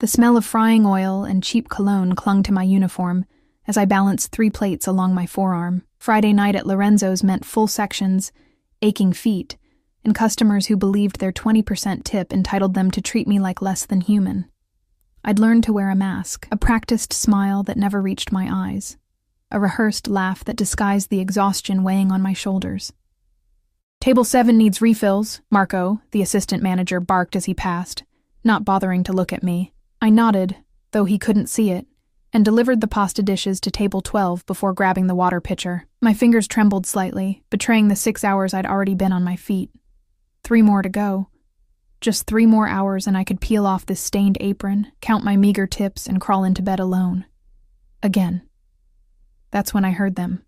The smell of frying oil and cheap cologne clung to my uniform as I balanced 3 plates along my forearm. Friday night at Lorenzo's meant full sections, aching feet, and customers who believed their 20% tip entitled them to treat me like less than human. I'd learned to wear a mask, a practiced smile that never reached my eyes, a rehearsed laugh that disguised the exhaustion weighing on my shoulders. "Table 7 needs refills," Marco, the assistant manager, barked as he passed, not bothering to look at me. I nodded, though he couldn't see it, and delivered the pasta dishes to table 12 before grabbing the water pitcher. My fingers trembled slightly, betraying the 6 hours I'd already been on my feet. 3 more to go. Just 3 more hours and I could peel off this stained apron, count my meager tips, and crawl into bed alone. Again. That's when I heard them.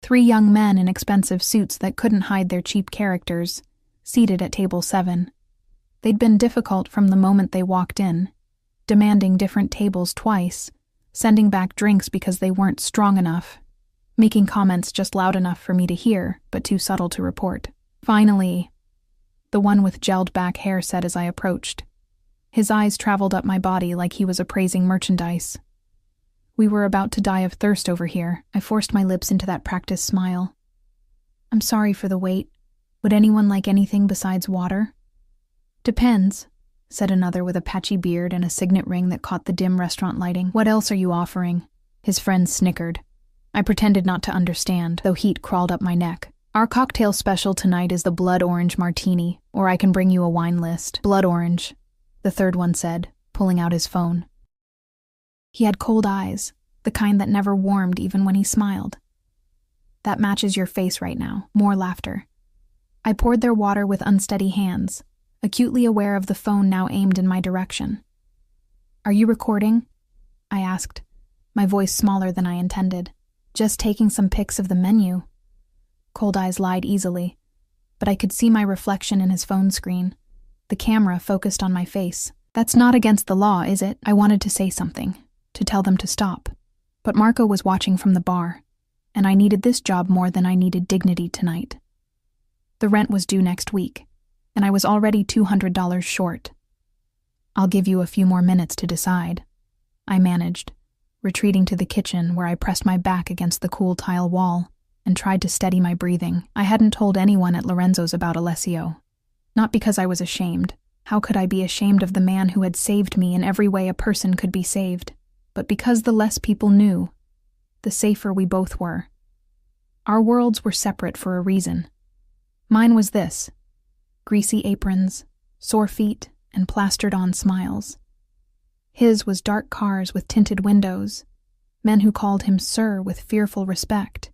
3 young men in expensive suits that couldn't hide their cheap characters, seated at table 7. They'd been difficult from the moment they walked in, demanding different tables twice, sending back drinks because they weren't strong enough, making comments just loud enough for me to hear, but too subtle to report. Finally, the one with gelled-back hair said as I approached. His eyes traveled up my body like he was appraising merchandise. "We were about to die of thirst over here." I forced my lips into that practiced smile. "I'm sorry for the wait. Would anyone like anything besides water?" "Depends," said another with a patchy beard and a signet ring that caught the dim restaurant lighting. "What else are you offering?" His friend snickered. I pretended not to understand, though heat crawled up my neck. "Our cocktail special tonight is the blood orange martini, or I can bring you a wine list." "Blood orange," the third one said, pulling out his phone. He had cold eyes, the kind that never warmed even when he smiled. "That matches your face right now." More laughter. I poured their water with unsteady hands, acutely aware of the phone now aimed in my direction. "Are you recording?" I asked, my voice smaller than I intended. "Just taking some pics of the menu." Cold Eyes lied easily, but I could see my reflection in his phone screen, the camera focused on my face. "That's not against the law, is it?" I wanted to say something, to tell them to stop. But Marco was watching from the bar, and I needed this job more than I needed dignity tonight. The rent was due next week, and I was already $200 short. "I'll give you a few more minutes to decide," I managed, retreating to the kitchen where I pressed my back against the cool tile wall and tried to steady my breathing. I hadn't told anyone at Lorenzo's about Alessio. Not because I was ashamed. How could I be ashamed of the man who had saved me in every way a person could be saved? But because the less people knew, the safer we both were. Our worlds were separate for a reason. Mine was this: greasy aprons, sore feet, and plastered-on smiles. His was dark cars with tinted windows, men who called him sir with fearful respect,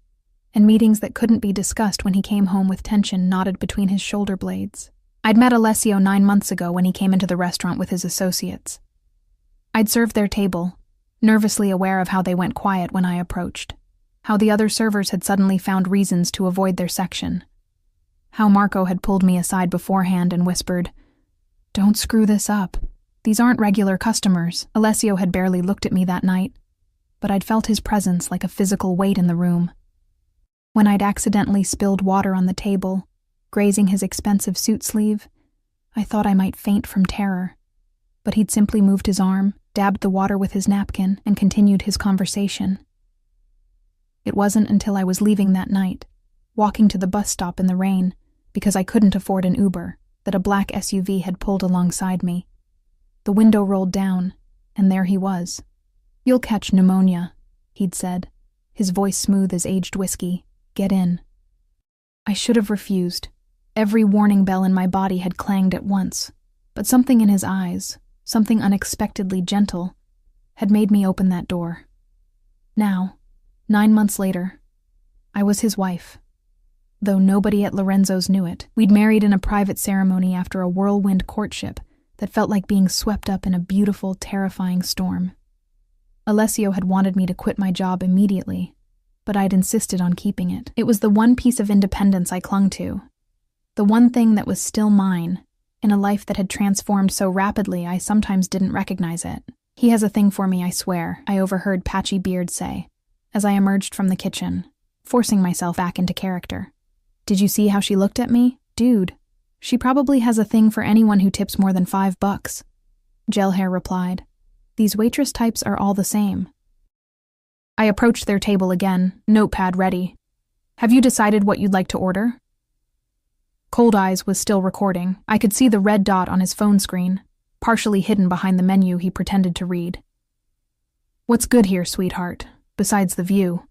and meetings that couldn't be discussed when he came home with tension knotted between his shoulder blades. I'd met Alessio 9 months ago when he came into the restaurant with his associates. I'd served their table, nervously aware of how they went quiet when I approached, how the other servers had suddenly found reasons to avoid their section, how Marco had pulled me aside beforehand and whispered, "Don't screw this up. These aren't regular customers." Alessio had barely looked at me that night, but I'd felt his presence like a physical weight in the room. When I'd accidentally spilled water on the table, grazing his expensive suit sleeve, I thought I might faint from terror. But he'd simply moved his arm, dabbed the water with his napkin, and continued his conversation. It wasn't until I was leaving that night, walking to the bus stop in the rain, because I couldn't afford an Uber, that a black SUV had pulled alongside me. The window rolled down, and there he was. "You'll catch pneumonia," he'd said, his voice smooth as aged whiskey. "Get in." I should have refused. Every warning bell in my body had clanged at once, but something in his eyes, something unexpectedly gentle, had made me open that door. Now, 9 months later, I was his wife, though nobody at Lorenzo's knew it. We'd married in a private ceremony after a whirlwind courtship that felt like being swept up in a beautiful, terrifying storm. Alessio had wanted me to quit my job immediately, but I'd insisted on keeping it. It was the one piece of independence I clung to, the one thing that was still mine, in a life that had transformed so rapidly I sometimes didn't recognize it. "He has a thing for me, I swear," I overheard Patchy Beard say, as I emerged from the kitchen, forcing myself back into character. "Did you see how she looked at me? Dude, she probably has a thing for anyone who tips more than $5, Gel Hair replied, These waitress types are all the same. I approached their table again, notepad ready. Have you decided what you'd like to order? Cold Eyes was still recording. I could see the red dot on his phone screen, partially hidden behind the menu he pretended to read. What's good here, sweetheart, besides the view?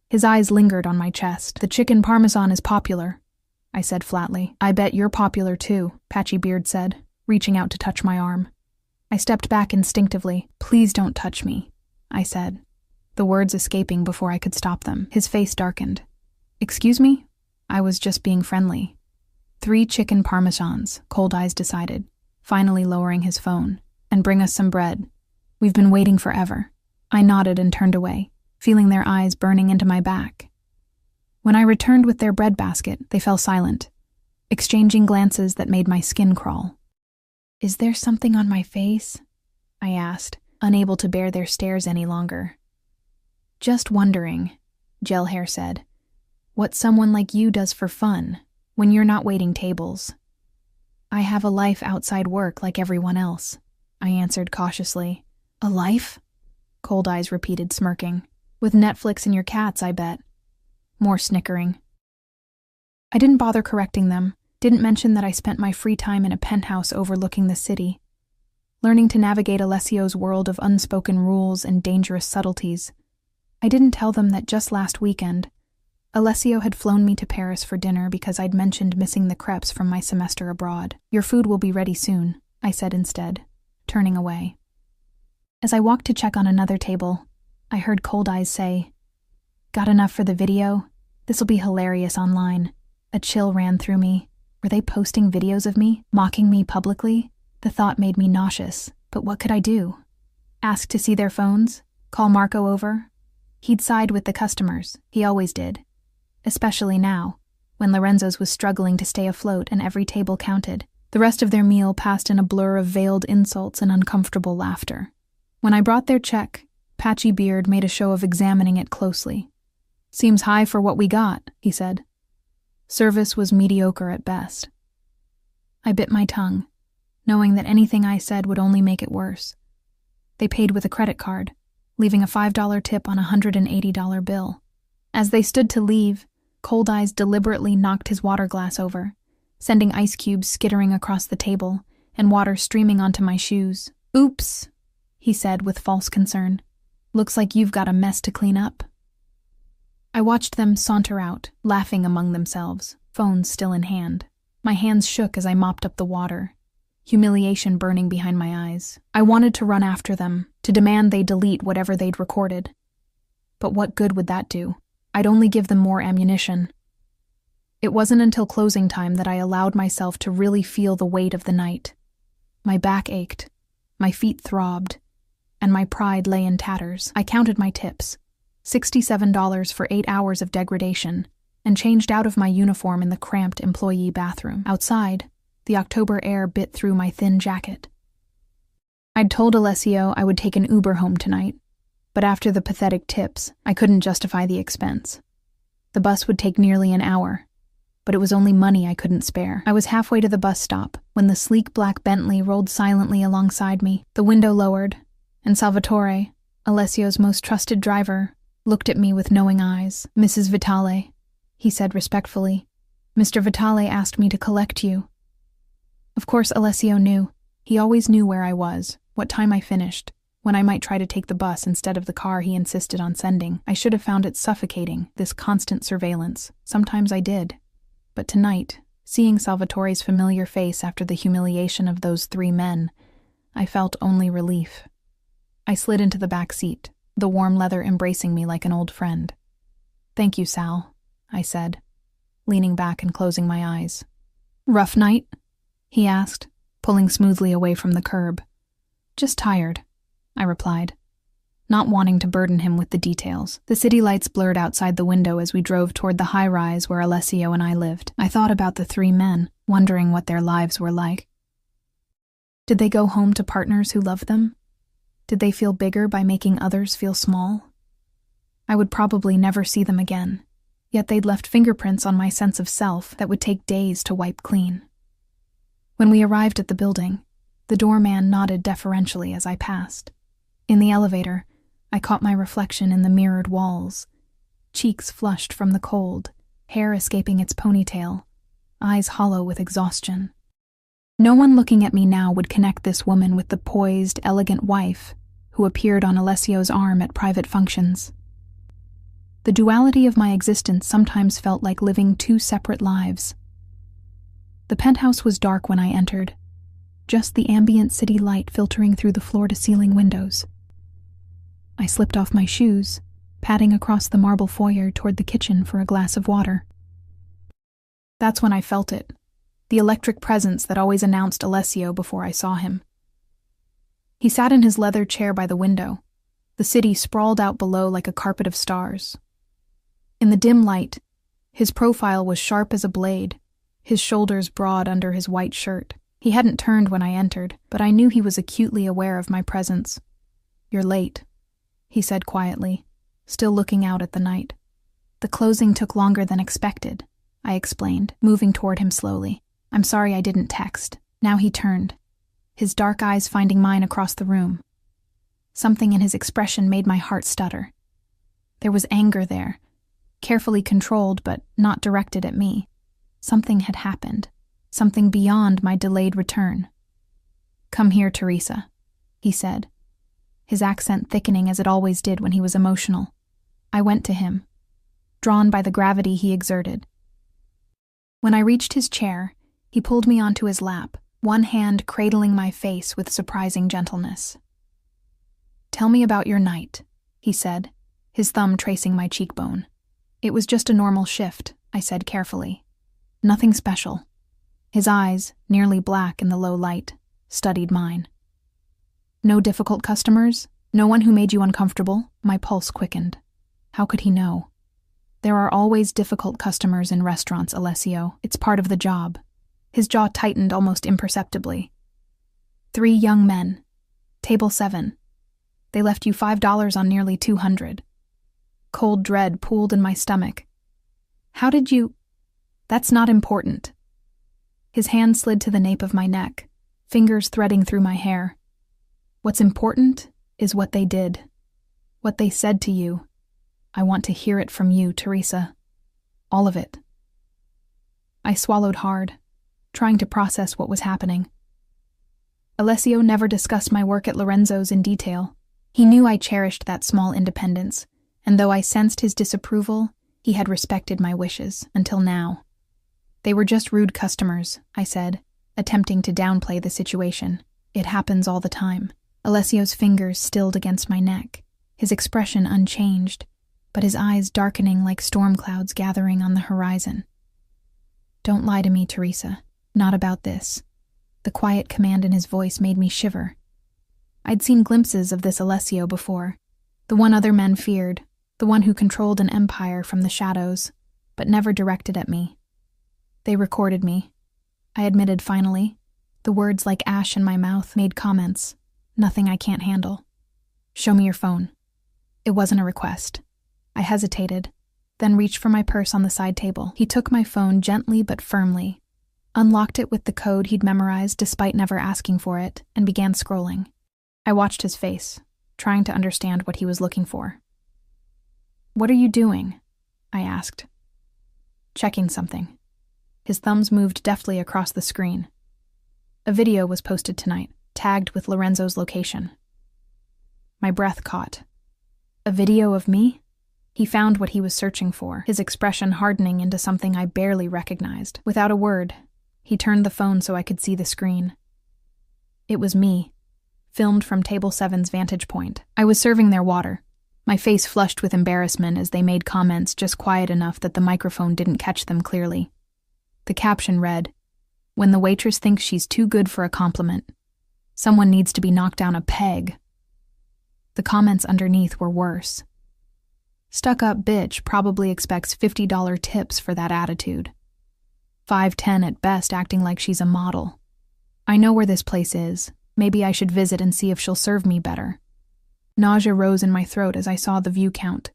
His eyes lingered on my chest. The chicken parmesan is popular, I said flatly. I bet you're popular too, Patchy Beard said, reaching out to touch my arm. I stepped back instinctively. Please don't touch me, I said, the words escaping before I could stop them. His face darkened. Excuse me? I was just being friendly. 3 chicken parmesans, Cold Eyes decided, finally lowering his phone. And bring us some bread. We've been waiting forever. I nodded and turned away, feeling their eyes burning into my back. When I returned with their bread basket, they fell silent, exchanging glances that made my skin crawl. Is there something on my face? I asked, unable to bear their stares any longer. Just wondering, Gel Hair said, what someone like you does for fun when you're not waiting tables. I have a life outside work like everyone else, I answered cautiously. A life? Cold Eyes repeated, smirking. With Netflix and your cats, I bet. More snickering. I didn't bother correcting them, didn't mention that I spent my free time in a penthouse overlooking the city, learning to navigate Alessio's world of unspoken rules and dangerous subtleties. I didn't tell them that just last weekend, Alessio had flown me to Paris for dinner because I'd mentioned missing the crepes from my semester abroad. Your food will be ready soon, I said instead, turning away. As I walked to check on another table, I heard Cold Eyes say, Got enough for the video? This'll be hilarious online. A chill ran through me. Were they posting videos of me, mocking me publicly? The thought made me nauseous, but what could I do? Ask to see their phones? Call Marco over? He'd side with the customers, he always did. Especially now, when Lorenzo's was struggling to stay afloat and every table counted. The rest of their meal passed in a blur of veiled insults and uncomfortable laughter. When I brought their check, Patchy Beard made a show of examining it closely. Seems high for what we got, he said. Service was mediocre at best. I bit my tongue, knowing that anything I said would only make it worse. They paid with a credit card, leaving a $5 tip on a $180 bill. As they stood to leave, Cold Eyes deliberately knocked his water glass over, sending ice cubes skittering across the table and water streaming onto my shoes. Oops, he said with false concern. Looks like you've got a mess to clean up. I watched them saunter out, laughing among themselves, phones still in hand. My hands shook as I mopped up the water, humiliation burning behind my eyes. I wanted to run after them, to demand they delete whatever they'd recorded. But what good would that do? I'd only give them more ammunition. It wasn't until closing time that I allowed myself to really feel the weight of the night. My back ached, my feet throbbed, and my pride lay in tatters. I counted my tips, $67 for 8 hours of degradation, and changed out of my uniform in the cramped employee bathroom. Outside, the October air bit through my thin jacket. I'd told Alessio I would take an Uber home tonight, but after the pathetic tips, I couldn't justify the expense. The bus would take nearly an hour, but it was only money I couldn't spare. I was halfway to the bus stop when the sleek black Bentley rolled silently alongside me. The window lowered, and Salvatore, Alessio's most trusted driver, looked at me with knowing eyes. Mrs. Vitale, he said respectfully. Mr. Vitale asked me to collect you. Of course Alessio knew. He always knew where I was, what time I finished, when I might try to take the bus instead of the car he insisted on sending. I should have found it suffocating, this constant surveillance. Sometimes I did. But tonight, seeing Salvatore's familiar face after the humiliation of those 3 men, I felt only relief. I slid into the back seat, the warm leather embracing me like an old friend. Thank you, Sal, I said, leaning back and closing my eyes. Rough night? He asked, pulling smoothly away from the curb. Just tired, I replied, not wanting to burden him with the details. The city lights blurred outside the window as we drove toward the high-rise where Alessio and I lived. I thought about the 3 men, wondering what their lives were like. Did they go home to partners who loved them? Did they feel bigger by making others feel small? I would probably never see them again, yet they'd left fingerprints on my sense of self that would take days to wipe clean. When we arrived at the building, the doorman nodded deferentially as I passed. In the elevator, I caught my reflection in the mirrored walls, cheeks flushed from the cold, hair escaping its ponytail, eyes hollow with exhaustion. No one looking at me now would connect this woman with the poised, elegant wife who appeared on Alessio's arm at private functions. The duality of my existence sometimes felt like living two separate lives. The penthouse was dark when I entered, just the ambient city light filtering through the floor-to-ceiling windows. I slipped off my shoes, padding across the marble foyer toward the kitchen for a glass of water. That's when I felt it, the electric presence that always announced Alessio before I saw him. He sat in his leather chair by the window, the city sprawled out below like a carpet of stars. In the dim light, his profile was sharp as a blade, his shoulders broad under his white shirt. He hadn't turned when I entered, but I knew he was acutely aware of my presence. "You're late," he said quietly, still looking out at the night. "The closing took longer than expected," I explained, moving toward him slowly. "I'm sorry I didn't text." Now he turned, his dark eyes finding mine across the room. Something in his expression made my heart stutter. There was anger there, carefully controlled but not directed at me. Something had happened, something beyond my delayed return. "Come here, Teresa," he said, his accent thickening as it always did when he was emotional. I went to him, drawn by the gravity he exerted. When I reached his chair, he pulled me onto his lap, one hand cradling my face with surprising gentleness. "Tell me about your night," he said, his thumb tracing my cheekbone. "It was just a normal shift," I said carefully. "Nothing special." His eyes, nearly black in the low light, studied mine. "No difficult customers? No one who made you uncomfortable?" My pulse quickened. How could he know? "There are always difficult customers in restaurants, Alessio. It's part of the job." His jaw tightened almost imperceptibly. "3 young men. Table 7. They left you $5 on nearly 200. Cold dread pooled in my stomach. "How did you—" "That's not important." His hand slid to the nape of my neck, fingers threading through my hair. "What's important is what they did. What they said to you. I want to hear it from you, Teresa. All of it." I swallowed hard, trying to process what was happening. Alessio never discussed my work at Lorenzo's in detail. He knew I cherished that small independence, and though I sensed his disapproval, he had respected my wishes, until now. "They were just rude customers," I said, attempting to downplay the situation. "It happens all the time." Alessio's fingers stilled against my neck, his expression unchanged, but his eyes darkening like storm clouds gathering on the horizon. "Don't lie to me, Teresa. Not about this." The quiet command in his voice made me shiver. I'd seen glimpses of this Alessio before, the one other men feared, the one who controlled an empire from the shadows, but never directed at me. "They recorded me," I admitted finally. The words like ash in my mouth made comments. "Nothing I can't handle." "Show me your phone." It wasn't a request. I hesitated, then reached for my purse on the side table. He took my phone gently but firmly, unlocked it with the code he'd memorized despite never asking for it, and began scrolling. I watched his face, trying to understand what he was looking for. "What are you doing?" I asked. "Checking something." His thumbs moved deftly across the screen. A video was posted tonight, tagged with Lorenzo's location. My breath caught. A video of me? He found what he was searching for, his expression hardening into something I barely recognized. Without a word, he turned the phone so I could see the screen. It was me, filmed from Table 7's vantage point. I was serving their water, my face flushed with embarrassment as they made comments just quiet enough that the microphone didn't catch them clearly. The caption read, "When the waitress thinks she's too good for a compliment, someone needs to be knocked down a peg." The comments underneath were worse. "Stuck-up bitch probably expects $50 tips for that attitude. 5'10" at best, acting like she's a model. I know where this place is. Maybe I should visit and see if she'll serve me better." Nausea rose in my throat as I saw the view count.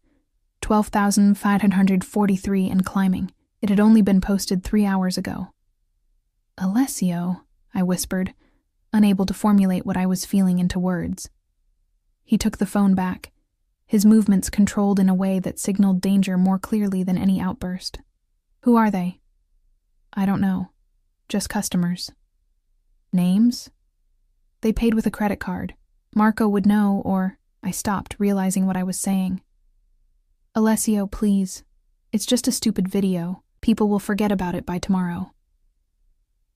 12,543 and climbing. It had only been posted 3 hours ago. "Alessio," I whispered, unable to formulate what I was feeling into words. He took the phone back, his movements controlled in a way that signaled danger more clearly than any outburst. Who are they? I don't know. Just customers. Names? They paid with a credit card. Marco would know, or I stopped, realizing what I was saying. Alessio, please. It's just a stupid video. People will forget about it by tomorrow.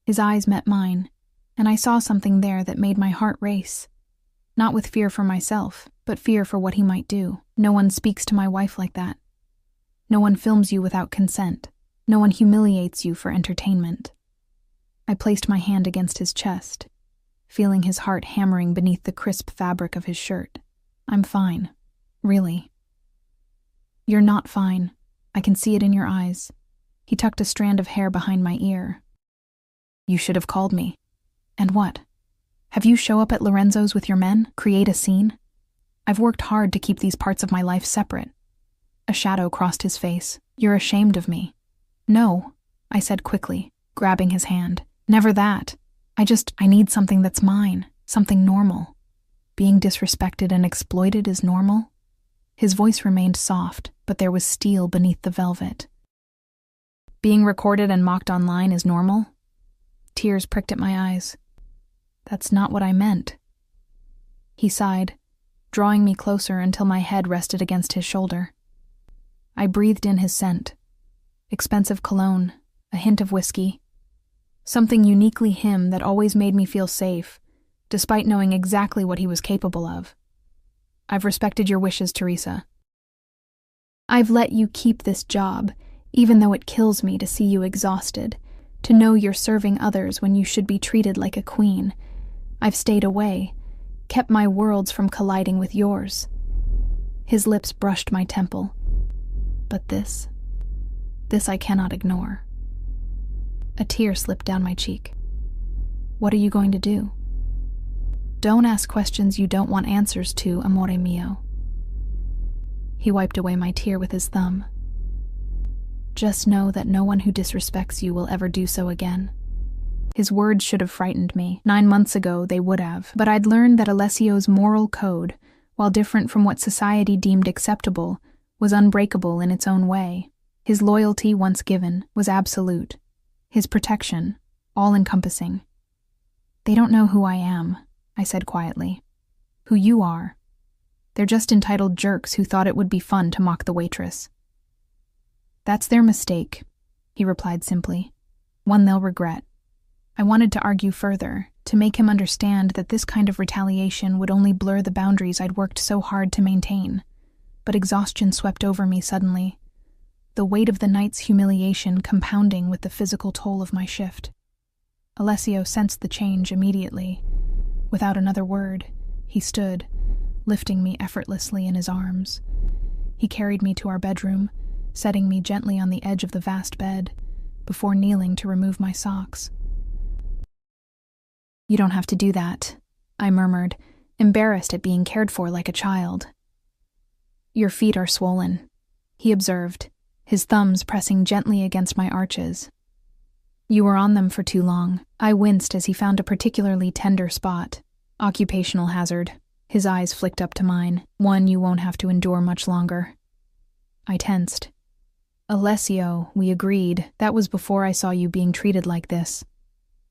His eyes met mine, and I saw something there that made my heart race. Not with fear for myself, but fear for what he might do. No one speaks to my wife like that. No one films you without consent. No one humiliates you for entertainment. I placed my hand against his chest, feeling his heart hammering beneath the crisp fabric of his shirt. I'm fine. Really. You're not fine. I can see it in your eyes. He tucked a strand of hair behind my ear. You should have called me. And what? Have you show up at Lorenzo's with your men, create a scene? I've worked hard to keep these parts of my life separate. A shadow crossed his face. You're ashamed of me. No, I said quickly, grabbing his hand. Never that. I need something that's mine, something normal. Being disrespected and exploited is normal? His voice remained soft, but there was steel beneath the velvet. Being recorded and mocked online is normal? Tears pricked at my eyes. That's not what I meant. He sighed, drawing me closer until my head rested against his shoulder. I breathed in his scent. Expensive cologne, a hint of whiskey. Something uniquely him that always made me feel safe, despite knowing exactly what he was capable of. I've respected your wishes, Teresa. I've let you keep this job, even though it kills me to see you exhausted, to know you're serving others when you should be treated like a queen. I've stayed away, kept my worlds from colliding with yours. His lips brushed my temple. But this I cannot ignore. A tear slipped down my cheek. What are you going to do? Don't ask questions you don't want answers to, amore mio. He wiped away my tear with his thumb. Just know that no one who disrespects you will ever do so again. His words should have frightened me. 9 months ago, they would have. But I'd learned that Alessio's moral code, while different from what society deemed acceptable, was unbreakable in its own way. His loyalty, once given, was absolute. His protection, all-encompassing. They don't know who I am, I said quietly. Who you are. They're just entitled jerks who thought it would be fun to mock the waitress. That's their mistake, he replied simply. One they'll regret. I wanted to argue further, to make him understand that this kind of retaliation would only blur the boundaries I'd worked so hard to maintain. But exhaustion swept over me suddenly, the weight of the night's humiliation compounding with the physical toll of my shift. Alessio sensed the change immediately. Without another word, he stood, lifting me effortlessly in his arms. He carried me to our bedroom, setting me gently on the edge of the vast bed, before kneeling to remove my socks. You don't have to do that, I murmured, embarrassed at being cared for like a child. Your feet are swollen, he observed, his thumbs pressing gently against my arches. You were on them for too long. I winced as he found a particularly tender spot. Occupational hazard. His eyes flicked up to mine. One you won't have to endure much longer. I tensed. Alessio, we agreed. That was before I saw you being treated like this.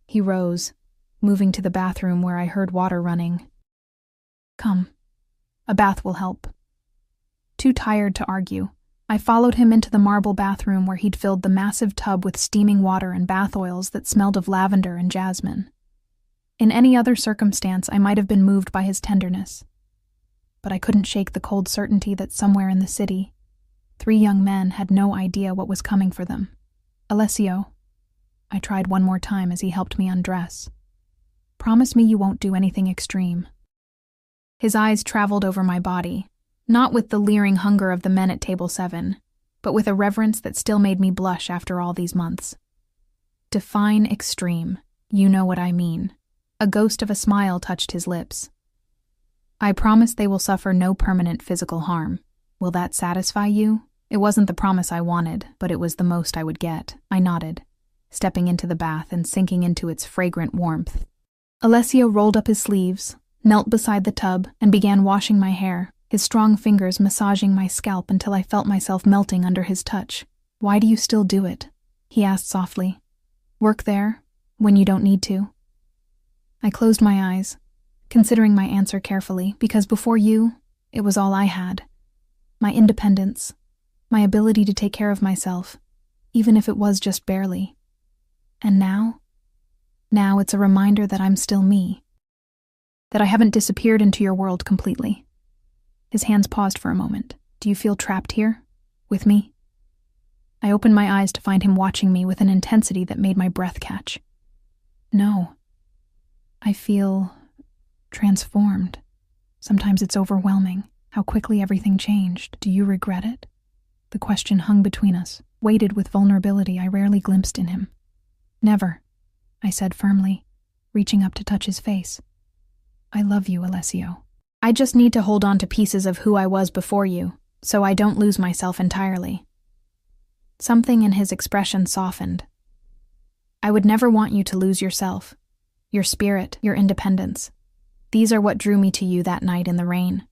He rose, moving to the bathroom where I heard water running. Come. A bath will help. Too tired to argue, I followed him into the marble bathroom where he'd filled the massive tub with steaming water and bath oils that smelled of lavender and jasmine. In any other circumstance, I might have been moved by his tenderness. But I couldn't shake the cold certainty that somewhere in the city, 3 young men had no idea what was coming for them. Alessio, I tried one more time as he helped me undress. Promise me you won't do anything extreme. His eyes traveled over my body, not with the leering hunger of the men at table 7, but with a reverence that still made me blush after all these months. Define extreme. You know what I mean. A ghost of a smile touched his lips. I promise they will suffer no permanent physical harm. Will that satisfy you? It wasn't the promise I wanted, but it was the most I would get. I nodded, stepping into the bath and sinking into its fragrant warmth. Alessio rolled up his sleeves, knelt beside the tub, and began washing my hair, his strong fingers massaging my scalp until I felt myself melting under his touch. "Why do you still do it?" he asked softly. "Work there, when you don't need to?" I closed my eyes, considering my answer carefully, because before you, it was all I had. My independence, my ability to take care of myself, even if it was just barely. And now it's a reminder that I'm still me, that I haven't disappeared into your world completely. His hands paused for a moment. "Do you feel trapped here? With me?" I opened my eyes to find him watching me with an intensity that made my breath catch. "No. I feel transformed. Sometimes it's overwhelming, how quickly everything changed. Do you regret it?" The question hung between us, weighted with vulnerability I rarely glimpsed in him. "Never," I said firmly, reaching up to touch his face. "I love you, Alessio. I just need to hold on to pieces of who I was before you, so I don't lose myself entirely." Something in his expression softened. "I would never want you to lose yourself, your spirit, your independence. These are what drew me to you that night in the rain."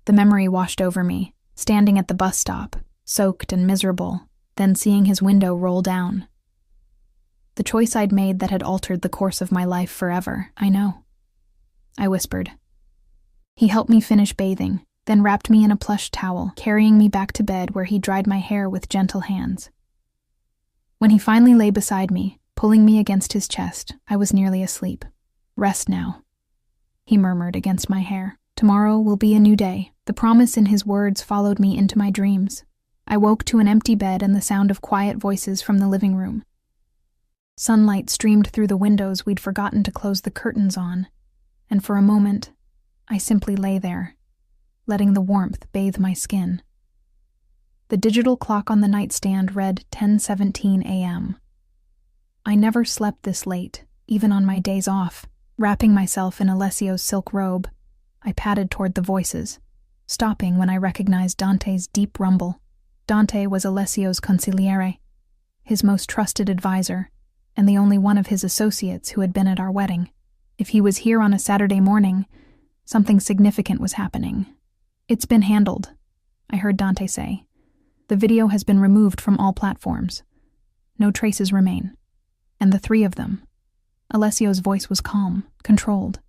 The memory washed over me, standing at the bus stop, soaked and miserable, then seeing his window roll down. The choice I'd made that had altered the course of my life forever, I know. I whispered. He helped me finish bathing, then wrapped me in a plush towel, carrying me back to bed where he dried my hair with gentle hands. When he finally lay beside me, pulling me against his chest, I was nearly asleep. "Rest now," he murmured against my hair. "Tomorrow will be a new day." The promise in his words followed me into my dreams. I woke to an empty bed and the sound of quiet voices from the living room. Sunlight streamed through the windows we'd forgotten to close the curtains on, and for a moment, I simply lay there, letting the warmth bathe my skin. The digital clock on the nightstand read 10:17 a.m. I never slept this late, even on my days off. Wrapping myself in Alessio's silk robe, I padded toward the voices, stopping when I recognized Dante's deep rumble. Dante was Alessio's consigliere, his most trusted advisor, and the only one of his associates who had been at our wedding. If he was here on a Saturday morning, something significant was happening. "It's been handled," I heard Dante say. "The video has been removed from all platforms. No traces remain. And the three of them," Alessio's voice was calm, controlled,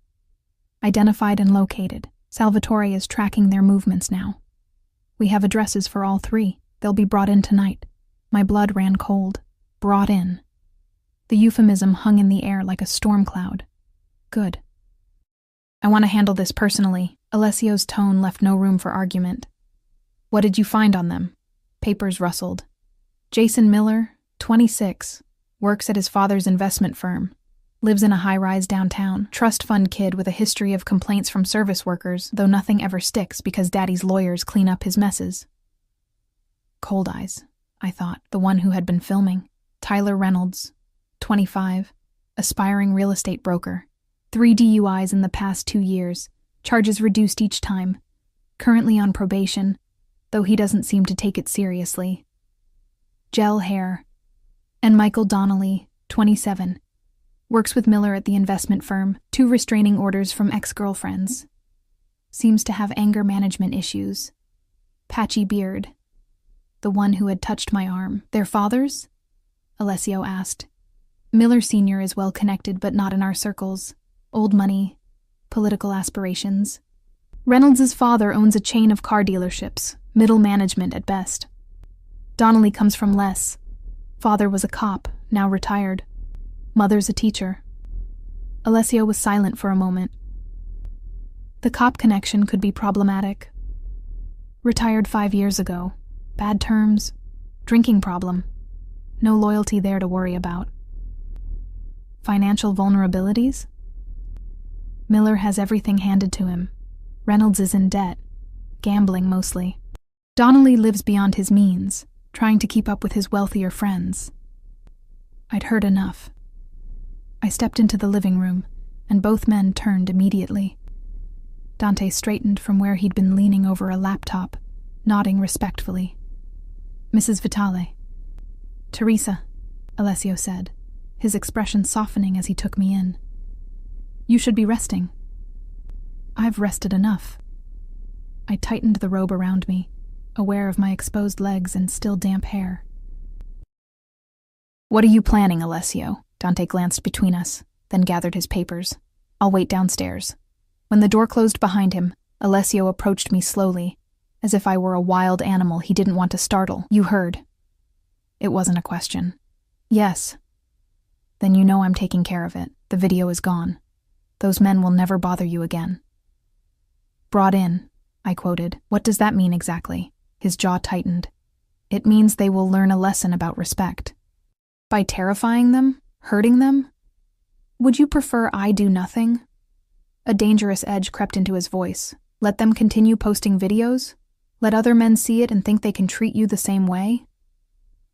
"identified and located. Salvatore is tracking their movements now. We have addresses for all three. They'll be brought in tonight." My blood ran cold. Brought in. The euphemism hung in the air like a storm cloud. Good. "I want to handle this personally." Alessio's tone left no room for argument. "What did you find on them?" Papers rustled. "Jason Miller, 26, works at his father's investment firm. Lives in a high-rise downtown. Trust fund kid with a history of complaints from service workers, though nothing ever sticks because daddy's lawyers clean up his messes." Cold Eyes, I thought, the one who had been filming. Tyler Reynolds, 25, aspiring real estate broker. 3 DUIs in the past 2 years, charges reduced each time. Currently on probation, though he doesn't seem to take it seriously. Gel hair. And Michael Donnelly, 27. Works with Miller at the investment firm. 2 restraining orders from ex-girlfriends. Seems to have anger management issues. Patchy beard. The one who had touched my arm. "Their fathers?" Alessio asked. "Miller Sr. is well connected but not in our circles. Old money, political aspirations. Reynolds' father owns a chain of car dealerships, middle management at best. Donnelly comes from less. Father was a cop, now retired. Mother's a teacher." Alessio was silent for a moment. The cop connection could be problematic. Retired 5 years ago. Bad terms. Drinking problem. No loyalty there to worry about. Financial vulnerabilities? Miller has everything handed to him. Reynolds is in debt. Gambling mostly. Donnelly lives beyond his means, trying to keep up with his wealthier friends. I'd heard enough. I stepped into the living room, and both men turned immediately. Dante straightened from where he'd been leaning over a laptop, nodding respectfully. "Mrs. Vitale." "Teresa," Alessio said, his expression softening as he took me in. "You should be resting." I've rested enough. I tightened the robe around me, aware of my exposed legs and still damp hair. What are you planning, Alessio? Dante glanced between us, then gathered his papers. I'll wait downstairs. When the door closed behind him, Alessio approached me slowly, as if I were a wild animal he didn't want to startle. You heard. It wasn't a question. Yes. Then you know I'm taking care of it. The video is gone. Those men will never bother you again. Brought in, I quoted. What does that mean exactly? His jaw tightened. It means they will learn a lesson about respect. By terrifying them? Hurting them? Would you prefer I do nothing? A dangerous edge crept into his voice. Let them continue posting videos? Let other men see it and think they can treat you the same way?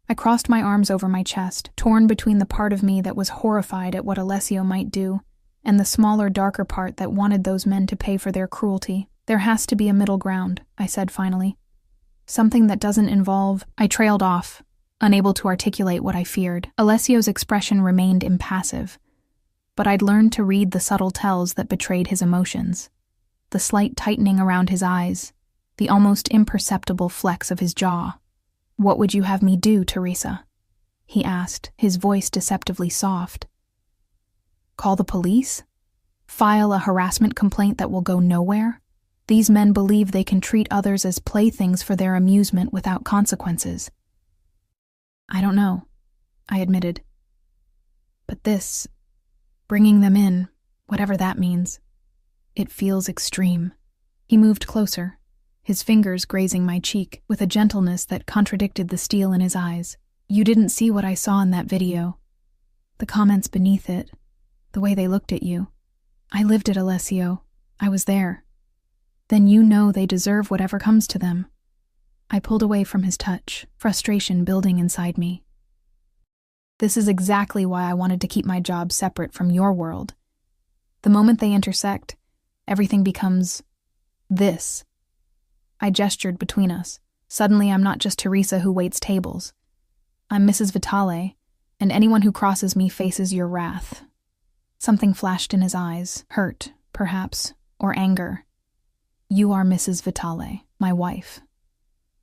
I crossed my arms over my chest, torn between the part of me that was horrified at what Alessio might do, and the smaller, darker part that wanted those men to pay for their cruelty. There has to be a middle ground, I said finally. Something that doesn't involve... I trailed off, unable to articulate what I feared. Alessio's expression remained impassive, but I'd learned to read the subtle tells that betrayed his emotions. The slight tightening around his eyes, the almost imperceptible flex of his jaw. What would you have me do, Teresa? He asked, his voice deceptively soft. Call the police? File a harassment complaint that will go nowhere? These men believe they can treat others as playthings for their amusement without consequences. I don't know, I admitted. But this, bringing them in, whatever that means, it feels extreme. He moved closer, his fingers grazing my cheek with a gentleness that contradicted the steel in his eyes. You didn't see what I saw in that video. The comments beneath it, the way they looked at you. I lived it, Alessio. I was there. Then you know they deserve whatever comes to them. I pulled away from his touch, frustration building inside me. This is exactly why I wanted to keep my job separate from your world. The moment they intersect, everything becomes this. I gestured between us. Suddenly I'm not just Teresa who waits tables. I'm Mrs. Vitale, and anyone who crosses me faces your wrath. Something flashed in his eyes, hurt, perhaps, or anger. You are Mrs. Vitale, my wife.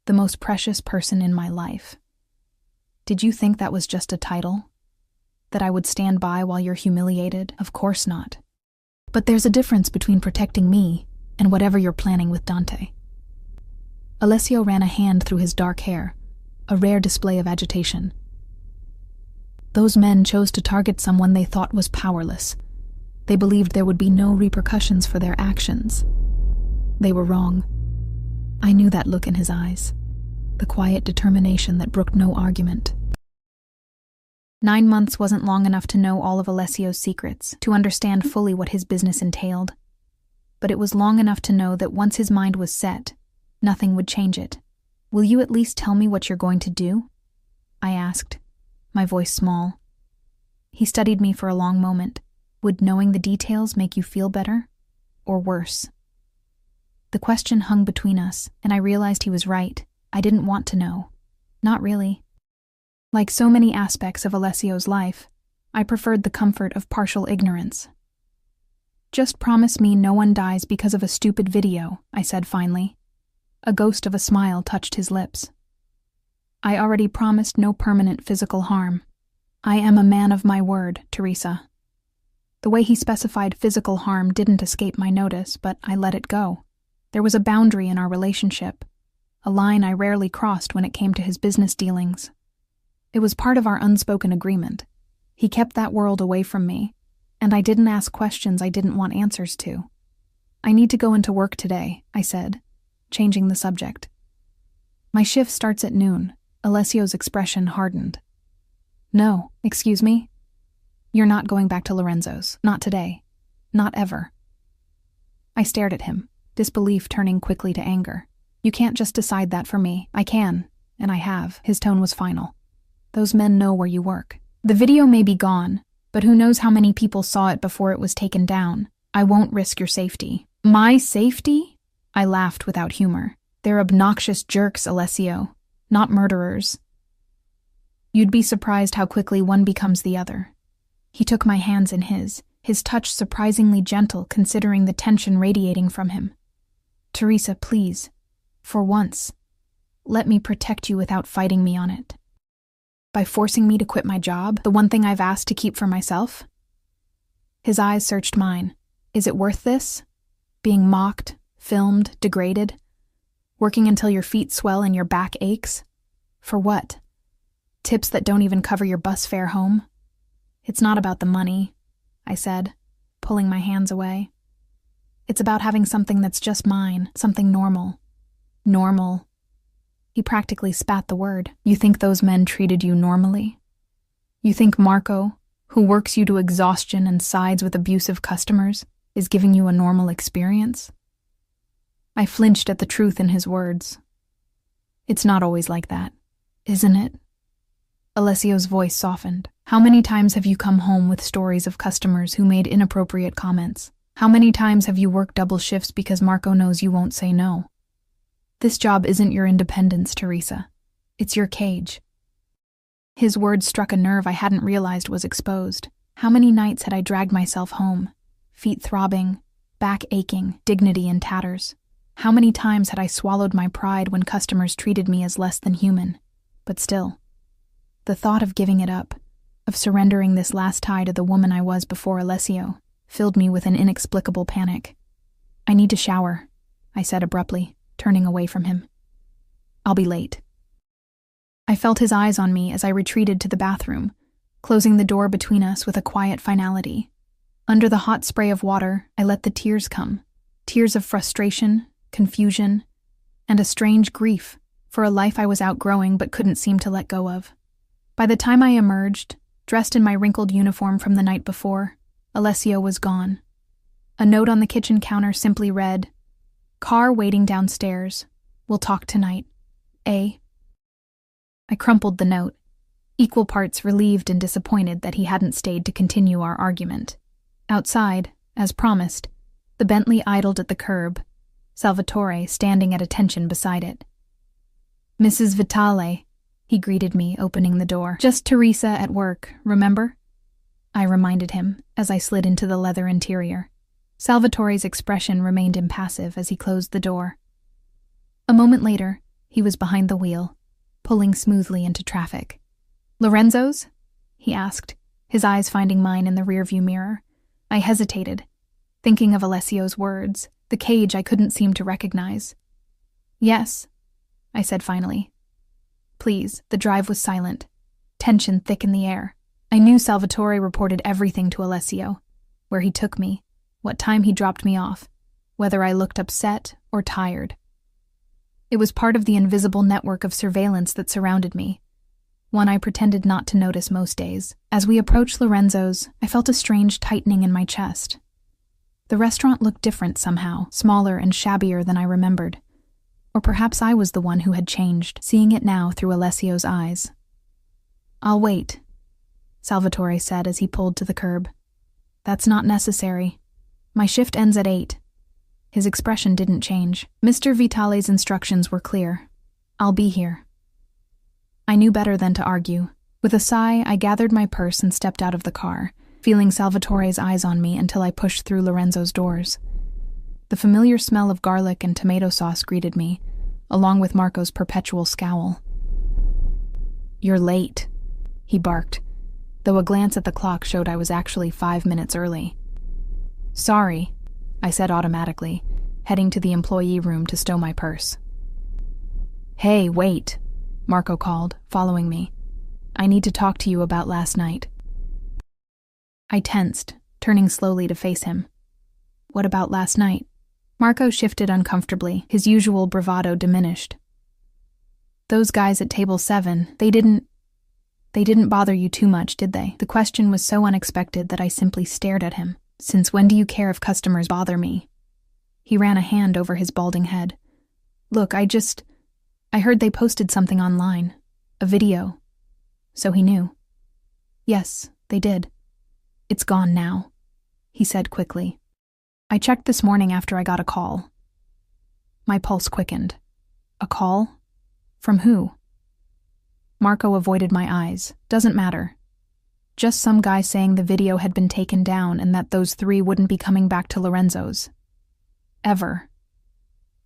The most precious person in my life. Did you think that was just a title? That I would stand by while you're humiliated? Of course not. But there's a difference between protecting me and whatever you're planning with Dante. Alessio ran a hand through his dark hair, a rare display of agitation. Those men chose to target someone they thought was powerless. They believed there would be no repercussions for their actions. They were wrong. I knew that look in his eyes, the quiet determination that brooked no argument. 9 months wasn't long enough to know all of Alessio's secrets, to understand fully what his business entailed. But it was long enough to know that once his mind was set, nothing would change it. Will you at least tell me what you're going to do? I asked, my voice small. He studied me for a long moment. Would knowing the details make you feel better? Or worse? The question hung between us, and I realized he was right. I didn't want to know. Not really. Like so many aspects of Alessio's life, I preferred the comfort of partial ignorance. Just promise me no one dies because of a stupid video, I said finally. A ghost of a smile touched his lips. I already promised no permanent physical harm. I am a man of my word, Teresa. The way he specified physical harm didn't escape my notice, but I let it go. There was a boundary in our relationship, a line I rarely crossed when it came to his business dealings. It was part of our unspoken agreement. He kept that world away from me, and I didn't ask questions I didn't want answers to. I need to go into work today, I said, changing the subject. My shift starts at noon. Alessio's expression hardened. No, excuse me? You're not going back to Lorenzo's. Not today. Not ever. I stared at him, disbelief turning quickly to anger. You can't just decide that for me. I can, and I have. His tone was final. Those men know where you work. The video may be gone, but who knows how many people saw it before it was taken down. I won't risk your safety. My safety? I laughed without humor. They're obnoxious jerks, Alessio, not murderers. You'd be surprised how quickly one becomes the other. He took my hands in his his touch surprisingly gentle considering the tension radiating from him. "Teresa, please, for once, let me protect you without fighting me on it. By forcing me to quit my job, the one thing I've asked to keep for myself?" His eyes searched mine. "Is it worth this? Being mocked, filmed, degraded? Working until your feet swell and your back aches? For what? Tips that don't even cover your bus fare home?" "It's not about the money," I said, pulling my hands away. "It's about having something that's just mine, something normal." "Normal?" He practically spat the word. "You think those men treated you normally? You think Marco, who works you to exhaustion and sides with abusive customers, is giving you a normal experience?" I flinched at the truth in his words. "It's not always like that, isn't it?" Alessio's voice softened. "How many times have you come home with stories of customers who made inappropriate comments? How many times have you worked double shifts because Marco knows you won't say no? This job isn't your independence, Teresa. It's your cage." His words struck a nerve I hadn't realized was exposed. How many nights had I dragged myself home, feet throbbing, back aching, dignity in tatters? How many times had I swallowed my pride when customers treated me as less than human? But still, the thought of giving it up, of surrendering this last tie to the woman I was before Alessio, filled me with an inexplicable panic. "I need to shower," I said abruptly, turning away from him. "I'll be late." I felt his eyes on me as I retreated to the bathroom, closing the door between us with a quiet finality. Under the hot spray of water, I let the tears come, tears of frustration, confusion, and a strange grief for a life I was outgrowing but couldn't seem to let go of. By the time I emerged, dressed in my wrinkled uniform from the night before, Alessio was gone. A note on the kitchen counter simply read, "Car waiting downstairs. We'll talk tonight. A." I crumpled the note, equal parts relieved and disappointed that he hadn't stayed to continue our argument. Outside, as promised, the Bentley idled at the curb, Salvatore standing at attention beside it. "Mrs. Vitale," he greeted me, opening the door. "Just Teresa at work, remember?" I reminded him as I slid into the leather interior. Salvatore's expression remained impassive as he closed the door. A moment later, he was behind the wheel, pulling smoothly into traffic. "Lorenzo's?" he asked, his eyes finding mine in the rearview mirror. I hesitated, thinking of Alessio's words, the cage I couldn't seem to recognize. "Yes," I said finally. "Please." The drive was silent, tension thick in the air. I knew Salvatore reported everything to Alessio, where he took me, what time he dropped me off, whether I looked upset or tired. It was part of the invisible network of surveillance that surrounded me, one I pretended not to notice most days. As we approached Lorenzo's, I felt a strange tightening in my chest. The restaurant looked different somehow, smaller and shabbier than I remembered. Or perhaps I was the one who had changed, seeing it now through Alessio's eyes. "I'll wait," Salvatore said as he pulled to the curb. "That's not necessary. My shift ends at 8. His expression didn't change. Mr. Vitale's instructions were clear. "I'll be here." I knew better than to argue. With a sigh, I gathered my purse and stepped out of the car, feeling Salvatore's eyes on me until I pushed through Lorenzo's doors. The familiar smell of garlic and tomato sauce greeted me, along with Marco's perpetual scowl. "You're late," he barked, though a glance at the clock showed I was actually 5 minutes early. "Sorry," I said automatically, heading to the employee room to stow my purse. "Hey, wait," Marco called, following me. "I need to talk to you about last night." I tensed, turning slowly to face him. "What about last night?" Marco shifted uncomfortably, his usual bravado diminished. "Those guys at table 7, they didn't bother you too much, did they?" The question was so unexpected that I simply stared at him. "Since when do you care if customers bother me?" He ran a hand over his balding head. "Look, I heard they posted something online. A video." So he knew. "Yes, they did. It's gone now," he said quickly. "I checked this morning after I got a call." My pulse quickened. A call? From who? Marco avoided my eyes. "Doesn't matter." Just some guy saying the video had been taken down and that those three wouldn't be coming back to Lorenzo's. Ever.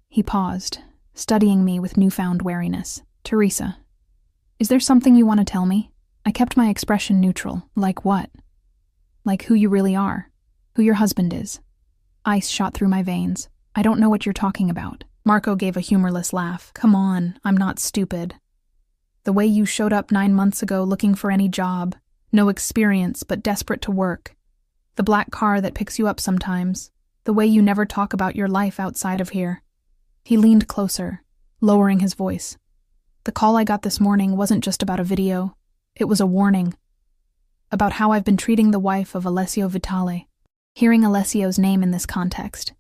He paused, studying me with newfound wariness. Teresa, is there something you want to tell me? I kept my expression neutral. Like what? Like who you really are. Who your husband is. Ice shot through my veins. I don't know what you're talking about. Marco gave a humorless laugh. Come on, I'm not stupid. The way you showed up 9 months ago looking for any job. No experience, but desperate to work. The black car that picks you up sometimes. The way you never talk about your life outside of here. He leaned closer, lowering his voice. The call I got this morning wasn't just about a video. It was a warning. About how I've been treating the wife of Alessio Vitale. Hearing Alessio's name in this context,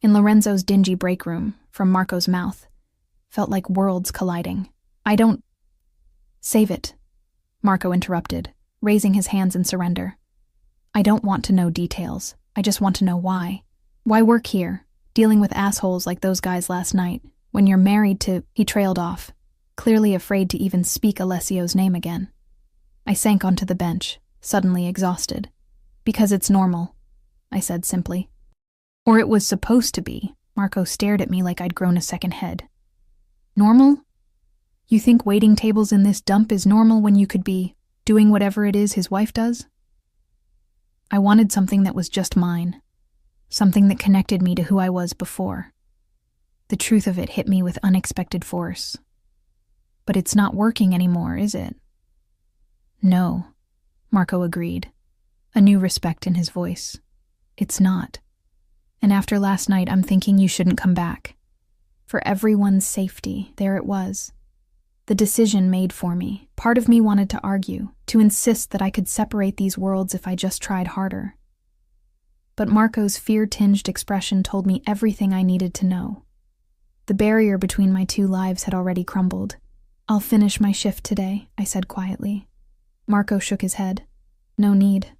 in Lorenzo's dingy break room, from Marco's mouth, felt like worlds colliding. I don't... Save it, Marco interrupted, raising his hands in surrender. I don't want to know details. I just want to know why. Why work here, dealing with assholes like those guys last night, when you're married to... He trailed off, clearly afraid to even speak Alessio's name again. I sank onto the bench, suddenly exhausted. Because it's normal, I said simply. Or it was supposed to be. Marco stared at me like I'd grown a second head. Normal? You think waiting tables in this dump is normal when you could be doing whatever it is his wife does? I wanted something that was just mine. Something that connected me to who I was before. The truth of it hit me with unexpected force. But it's not working anymore, is it? No, Marco agreed, a new respect in his voice. It's not. And after last night, I'm thinking you shouldn't come back. For everyone's safety, there it was. The decision made for me. Part of me wanted to argue, to insist that I could separate these worlds if I just tried harder. But Marco's fear-tinged expression told me everything I needed to know. The barrier between my two lives had already crumbled. I'll finish my shift today, I said quietly. Marco shook his head. No need.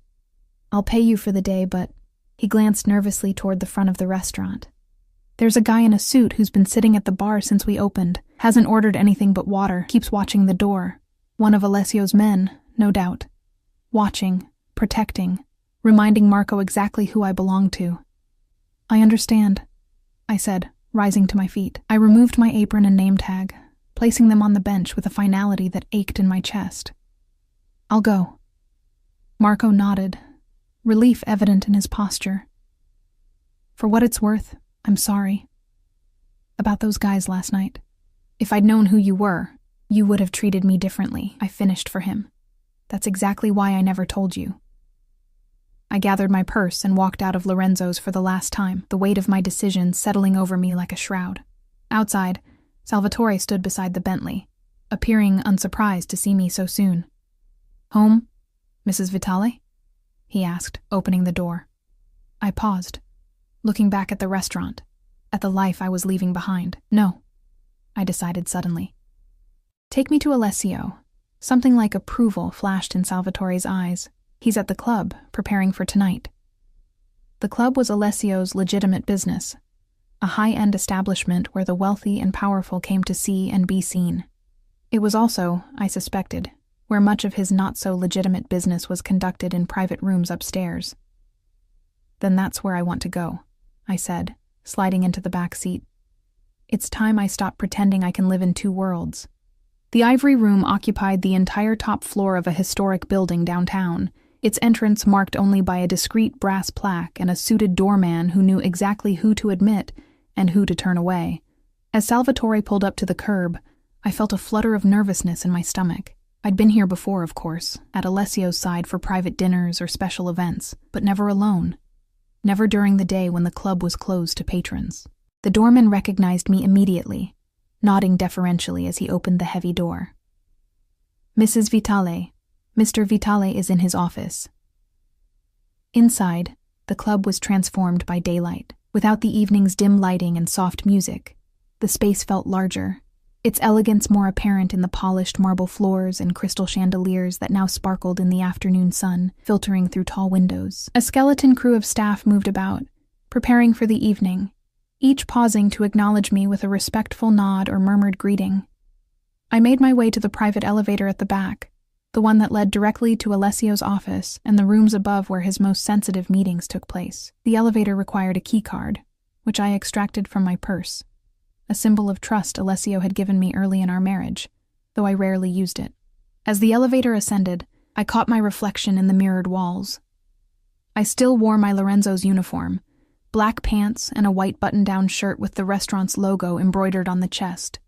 I'll pay you for the day, but... He glanced nervously toward the front of the restaurant. There's a guy in a suit who's been sitting at the bar since we opened, hasn't ordered anything but water, keeps watching the door. One of Alessio's men, no doubt. Watching, protecting, reminding Marco exactly who I belong to. I understand, I said, rising to my feet. I removed my apron and name tag, placing them on the bench with a finality that ached in my chest. I'll go. Marco nodded, relief evident in his posture. For what it's worth, I'm sorry. About those guys last night. If I'd known who you were, you would have treated me differently. I finished for him. That's exactly why I never told you. I gathered my purse and walked out of Lorenzo's for the last time, the weight of my decision settling over me like a shroud. Outside, Salvatore stood beside the Bentley, appearing unsurprised to see me so soon. Home, Mrs. Vitale? He asked, opening the door. I paused, looking back at the restaurant, at the life I was leaving behind. No, I decided suddenly. Take me to Alessio. Something like approval flashed in Salvatore's eyes. He's at the club, preparing for tonight. The club was Alessio's legitimate business, a high-end establishment where the wealthy and powerful came to see and be seen. It was also, I suspected, where much of his not-so-legitimate business was conducted in private rooms upstairs. Then that's where I want to go, I said, sliding into the back seat. It's time I stopped pretending I can live in two worlds. The Ivory Room occupied the entire top floor of a historic building downtown, its entrance marked only by a discreet brass plaque and a suited doorman who knew exactly who to admit and who to turn away. As Salvatore pulled up to the curb, I felt a flutter of nervousness in my stomach. I'd been here before, of course, at Alessio's side for private dinners or special events, but never alone. Never during the day when the club was closed to patrons. The doorman recognized me immediately, nodding deferentially as he opened the heavy door. Mrs. Vitale, Mr. Vitale is in his office. Inside, the club was transformed by daylight. Without the evening's dim lighting and soft music, the space felt larger, its elegance more apparent in the polished marble floors and crystal chandeliers that now sparkled in the afternoon sun, filtering through tall windows. A skeleton crew of staff moved about, preparing for the evening, each pausing to acknowledge me with a respectful nod or murmured greeting. I made my way to the private elevator at the back, the one that led directly to Alessio's office and the rooms above where his most sensitive meetings took place. The elevator required a key card, which I extracted from my purse, a symbol of trust Alessio had given me early in our marriage, though I rarely used it. As the elevator ascended, I caught my reflection in the mirrored walls. I still wore my Lorenzo's uniform, black pants and a white button-down shirt with the restaurant's logo embroidered on the chest.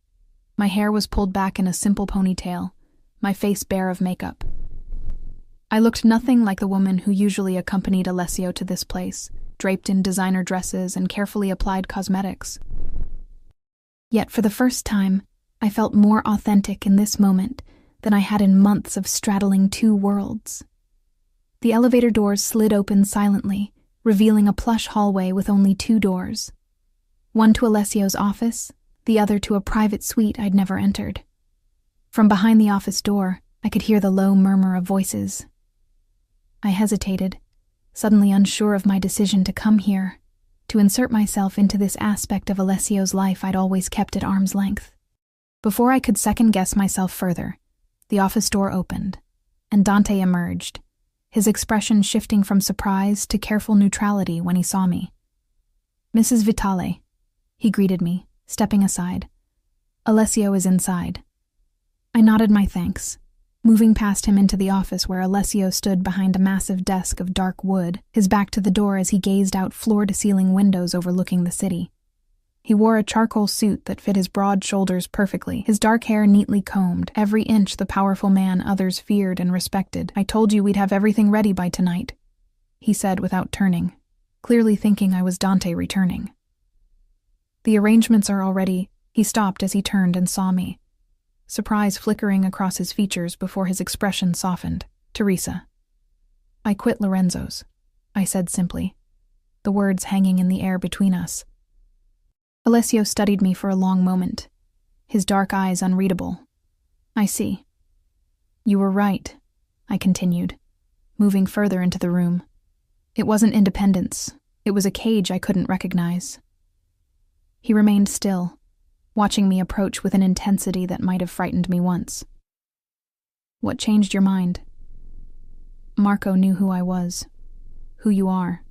My hair was pulled back in a simple ponytail, my face bare of makeup. I looked nothing like the woman who usually accompanied Alessio to this place, draped in designer dresses and carefully applied cosmetics. Yet for the first time, I felt more authentic in this moment than I had in months of straddling two worlds. The elevator doors slid open silently, revealing a plush hallway with only two doors. One to Alessio's office, the other to a private suite I'd never entered. From behind the office door, I could hear the low murmur of voices. I hesitated, suddenly unsure of my decision to come here, to insert myself into this aspect of Alessio's life I'd always kept at arm's length. Before I could second-guess myself further, the office door opened, and Dante emerged, his expression shifting from surprise to careful neutrality when he saw me. "Mrs. Vitale," he greeted me, stepping aside. "Alessio is inside." I nodded my thanks, moving past him into the office where Alessio stood behind a massive desk of dark wood, his back to the door as he gazed out floor-to-ceiling windows overlooking the city. He wore a charcoal suit that fit his broad shoulders perfectly, his dark hair neatly combed, every inch the powerful man others feared and respected. "I told you we'd have everything ready by tonight," he said without turning, clearly thinking I was Dante returning. "The arrangements are already—" He stopped as he turned and saw me, surprise flickering across his features before his expression softened. "Teresa." "I quit Lorenzo's," I said simply, the words hanging in the air between us. Alessio studied me for a long moment, his dark eyes unreadable. "I see." "You were right," I continued, moving further into the room. "It wasn't independence. It was a cage I couldn't recognize." He remained still, watching me approach with an intensity that might have frightened me once. "What changed your mind?" "Marco knew who I was, who you are."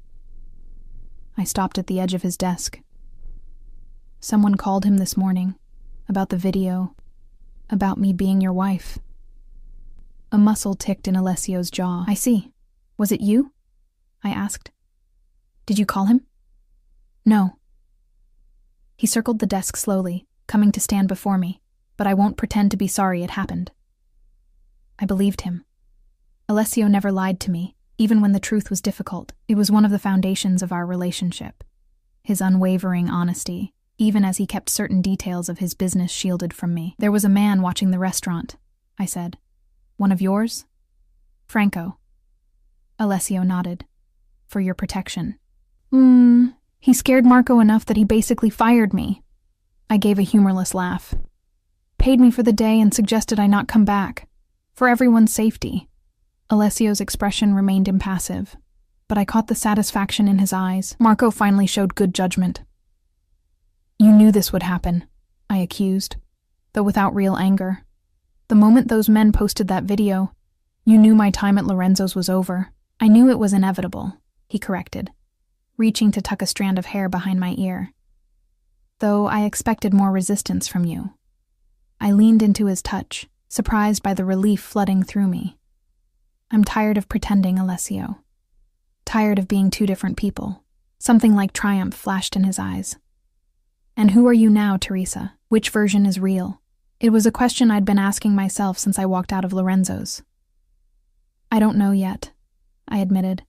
I stopped at the edge of his desk. "Someone called him this morning, about the video, about me being your wife." A muscle ticked in Alessio's jaw. "I see. Was it you?" I asked. "Did you call him?" "No." He circled the desk slowly, coming to stand before me, but I won't pretend to be sorry it happened. I believed him. Alessio never lied to me, even when the truth was difficult. It was one of the foundations of our relationship. His unwavering honesty, even as he kept certain details of his business shielded from me. "There was a man watching the restaurant," I said. "One of yours?" "Franco." Alessio nodded. "For your protection." He scared Marco enough that he basically fired me." I gave a humorless laugh. "Paid me for the day and suggested I not come back. For everyone's safety." Alessio's expression remained impassive, but I caught the satisfaction in his eyes. Marco finally showed good judgment. "You knew this would happen," I accused, though without real anger. "The moment those men posted that video, you knew my time at Lorenzo's was over." "I knew it was inevitable," he corrected, reaching to tuck a strand of hair behind my ear. "Though I expected more resistance from you." I leaned into his touch, surprised by the relief flooding through me. "I'm tired of pretending, Alessio. Tired of being two different people." Something like triumph flashed in his eyes. "And who are you now, Teresa? Which version is real?" It was a question I'd been asking myself since I walked out of Lorenzo's. "I don't know yet," I admitted.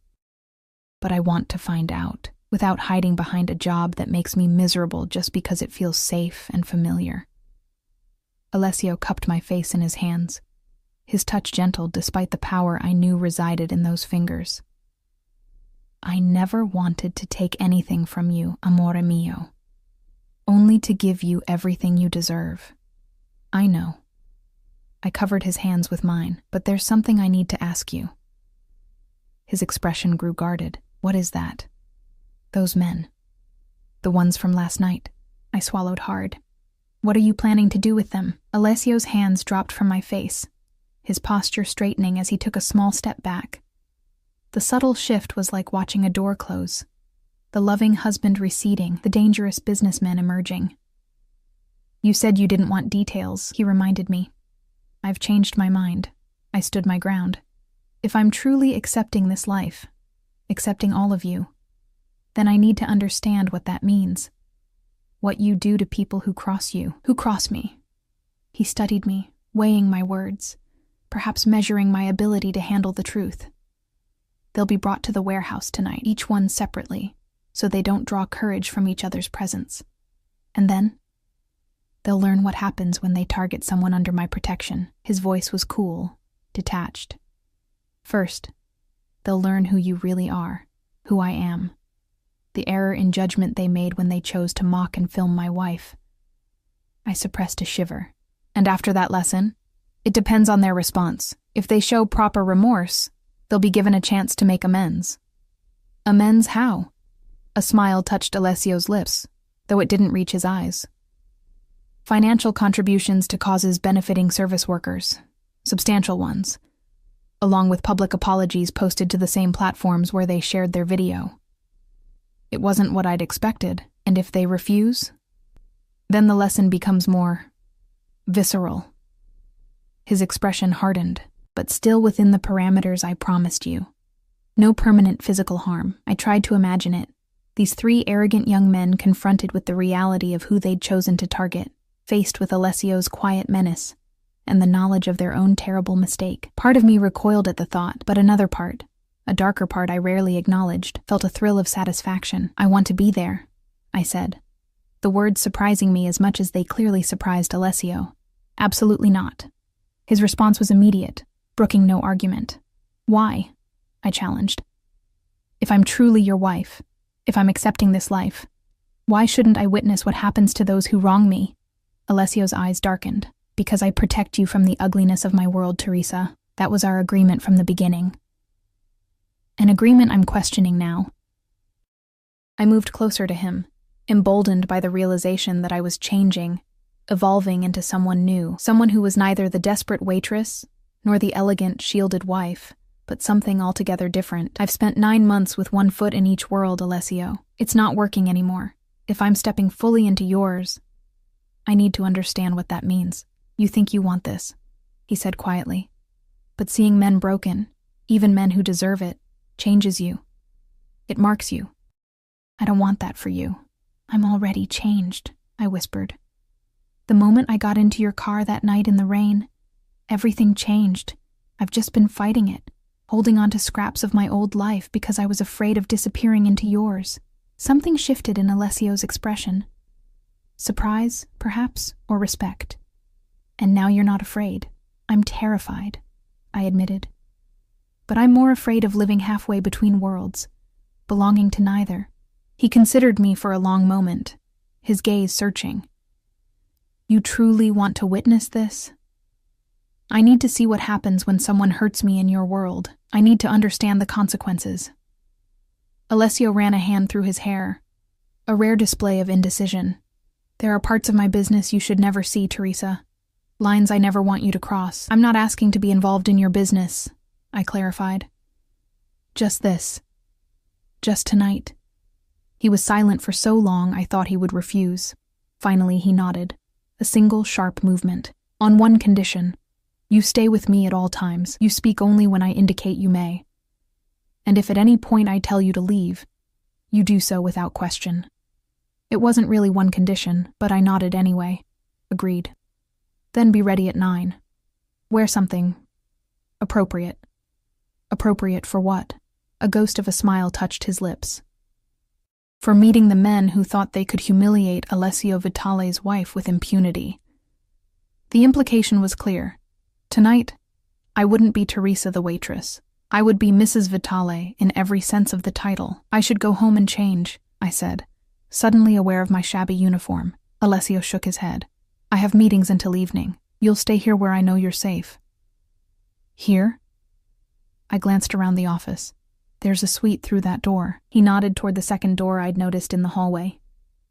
"But I want to find out, without hiding behind a job that makes me miserable just because it feels safe and familiar." Alessio cupped my face in his hands, his touch gentle despite the power I knew resided in those fingers. "I never wanted to take anything from you, amore mio. Only to give you everything you deserve. I know." I covered his hands with mine. "But there's something I need to ask you." His expression grew guarded. "What is that?" "Those men. The ones from last night." I swallowed hard. "What are you planning to do with them?" Alessio's hands dropped from my face, his posture straightening as he took a small step back. The subtle shift was like watching a door close, the loving husband receding, the dangerous businessman emerging. "You said you didn't want details," he reminded me. "I've changed my mind." I stood my ground. "If I'm truly accepting this life, accepting all of you, then I need to understand what that means. What you do to people who cross you, who cross me." He studied me, weighing my words, perhaps measuring my ability to handle the truth. "They'll be brought to the warehouse tonight, each one separately, so they don't draw courage from each other's presence. And then they'll learn what happens when they target someone under my protection." His voice was cool, detached. "First, they'll learn who you really are, who I am. The error in judgment they made when they chose to mock and film my wife." I suppressed a shiver. "And after that lesson, it depends on their response. If they show proper remorse, they'll be given a chance to make amends." "Amends how?" A smile touched Alessio's lips, though it didn't reach his eyes. "Financial contributions to causes benefiting service workers, substantial ones, along with public apologies posted to the same platforms where they shared their video." It wasn't what I'd expected, and if they refuse, then the lesson becomes more visceral. His expression hardened, but still within the parameters I promised you. No permanent physical harm. I tried to imagine it. These 3 arrogant young men confronted with the reality of who they'd chosen to target, faced with Alessio's quiet menace, and the knowledge of their own terrible mistake. Part of me recoiled at the thought, but another part, a darker part I rarely acknowledged, felt a thrill of satisfaction. "I want to be there," I said, the words surprising me as much as they clearly surprised Alessio. "Absolutely not." His response was immediate, brooking no argument. "Why?" I challenged. "If I'm truly your wife, if I'm accepting this life, why shouldn't I witness what happens to those who wrong me?" Alessio's eyes darkened. "Because I protect you from the ugliness of my world, Teresa. That was our agreement from the beginning." An agreement I'm questioning now. I moved closer to him, emboldened by the realization that I was changing, evolving into someone new, someone who was neither the desperate waitress nor the elegant, shielded wife, but something altogether different. "I've spent 9 months with one foot in each world, Alessio. It's not working anymore. If I'm stepping fully into yours, I need to understand what that means." "You think you want this," he said quietly. "But seeing men broken, even men who deserve it, changes you. It marks you. I don't want that for you." "I'm already changed," I whispered. "The moment I got into your car that night in the rain, everything changed. I've just been fighting it, holding on to scraps of my old life because I was afraid of disappearing into yours." Something shifted in Alessio's expression. Surprise, perhaps, or respect. "And now you're not afraid." "I'm terrified," I admitted. "But I'm more afraid of living halfway between worlds, belonging to neither." He considered me for a long moment, his gaze searching. "You truly want to witness this?" "I need to see what happens when someone hurts me in your world. I need to understand the consequences." Alessio ran a hand through his hair, a rare display of indecision. "There are parts of my business you should never see, Teresa. Lines I never want you to cross." "I'm not asking to be involved in your business," I clarified. "Just this. Just tonight." He was silent for so long I thought he would refuse. Finally he nodded, a single sharp movement. "On one condition. You stay with me at all times. You speak only when I indicate you may. And if at any point I tell you to leave, you do so without question." It wasn't really one condition, but I nodded anyway. Agreed. "Then be ready at 9. Wear something appropriate." "Appropriate for what?" A ghost of a smile touched his lips. "For meeting the men who thought they could humiliate Alessio Vitale's wife with impunity." The implication was clear. Tonight, I wouldn't be Teresa the waitress. I would be Mrs. Vitale in every sense of the title. "I should go home and change," I said, suddenly aware of my shabby uniform. Alessio shook his head. "I have meetings until evening. You'll stay here where I know you're safe." "Here?" I glanced around the office. "There's a suite through that door." He nodded toward the second door I'd noticed in the hallway.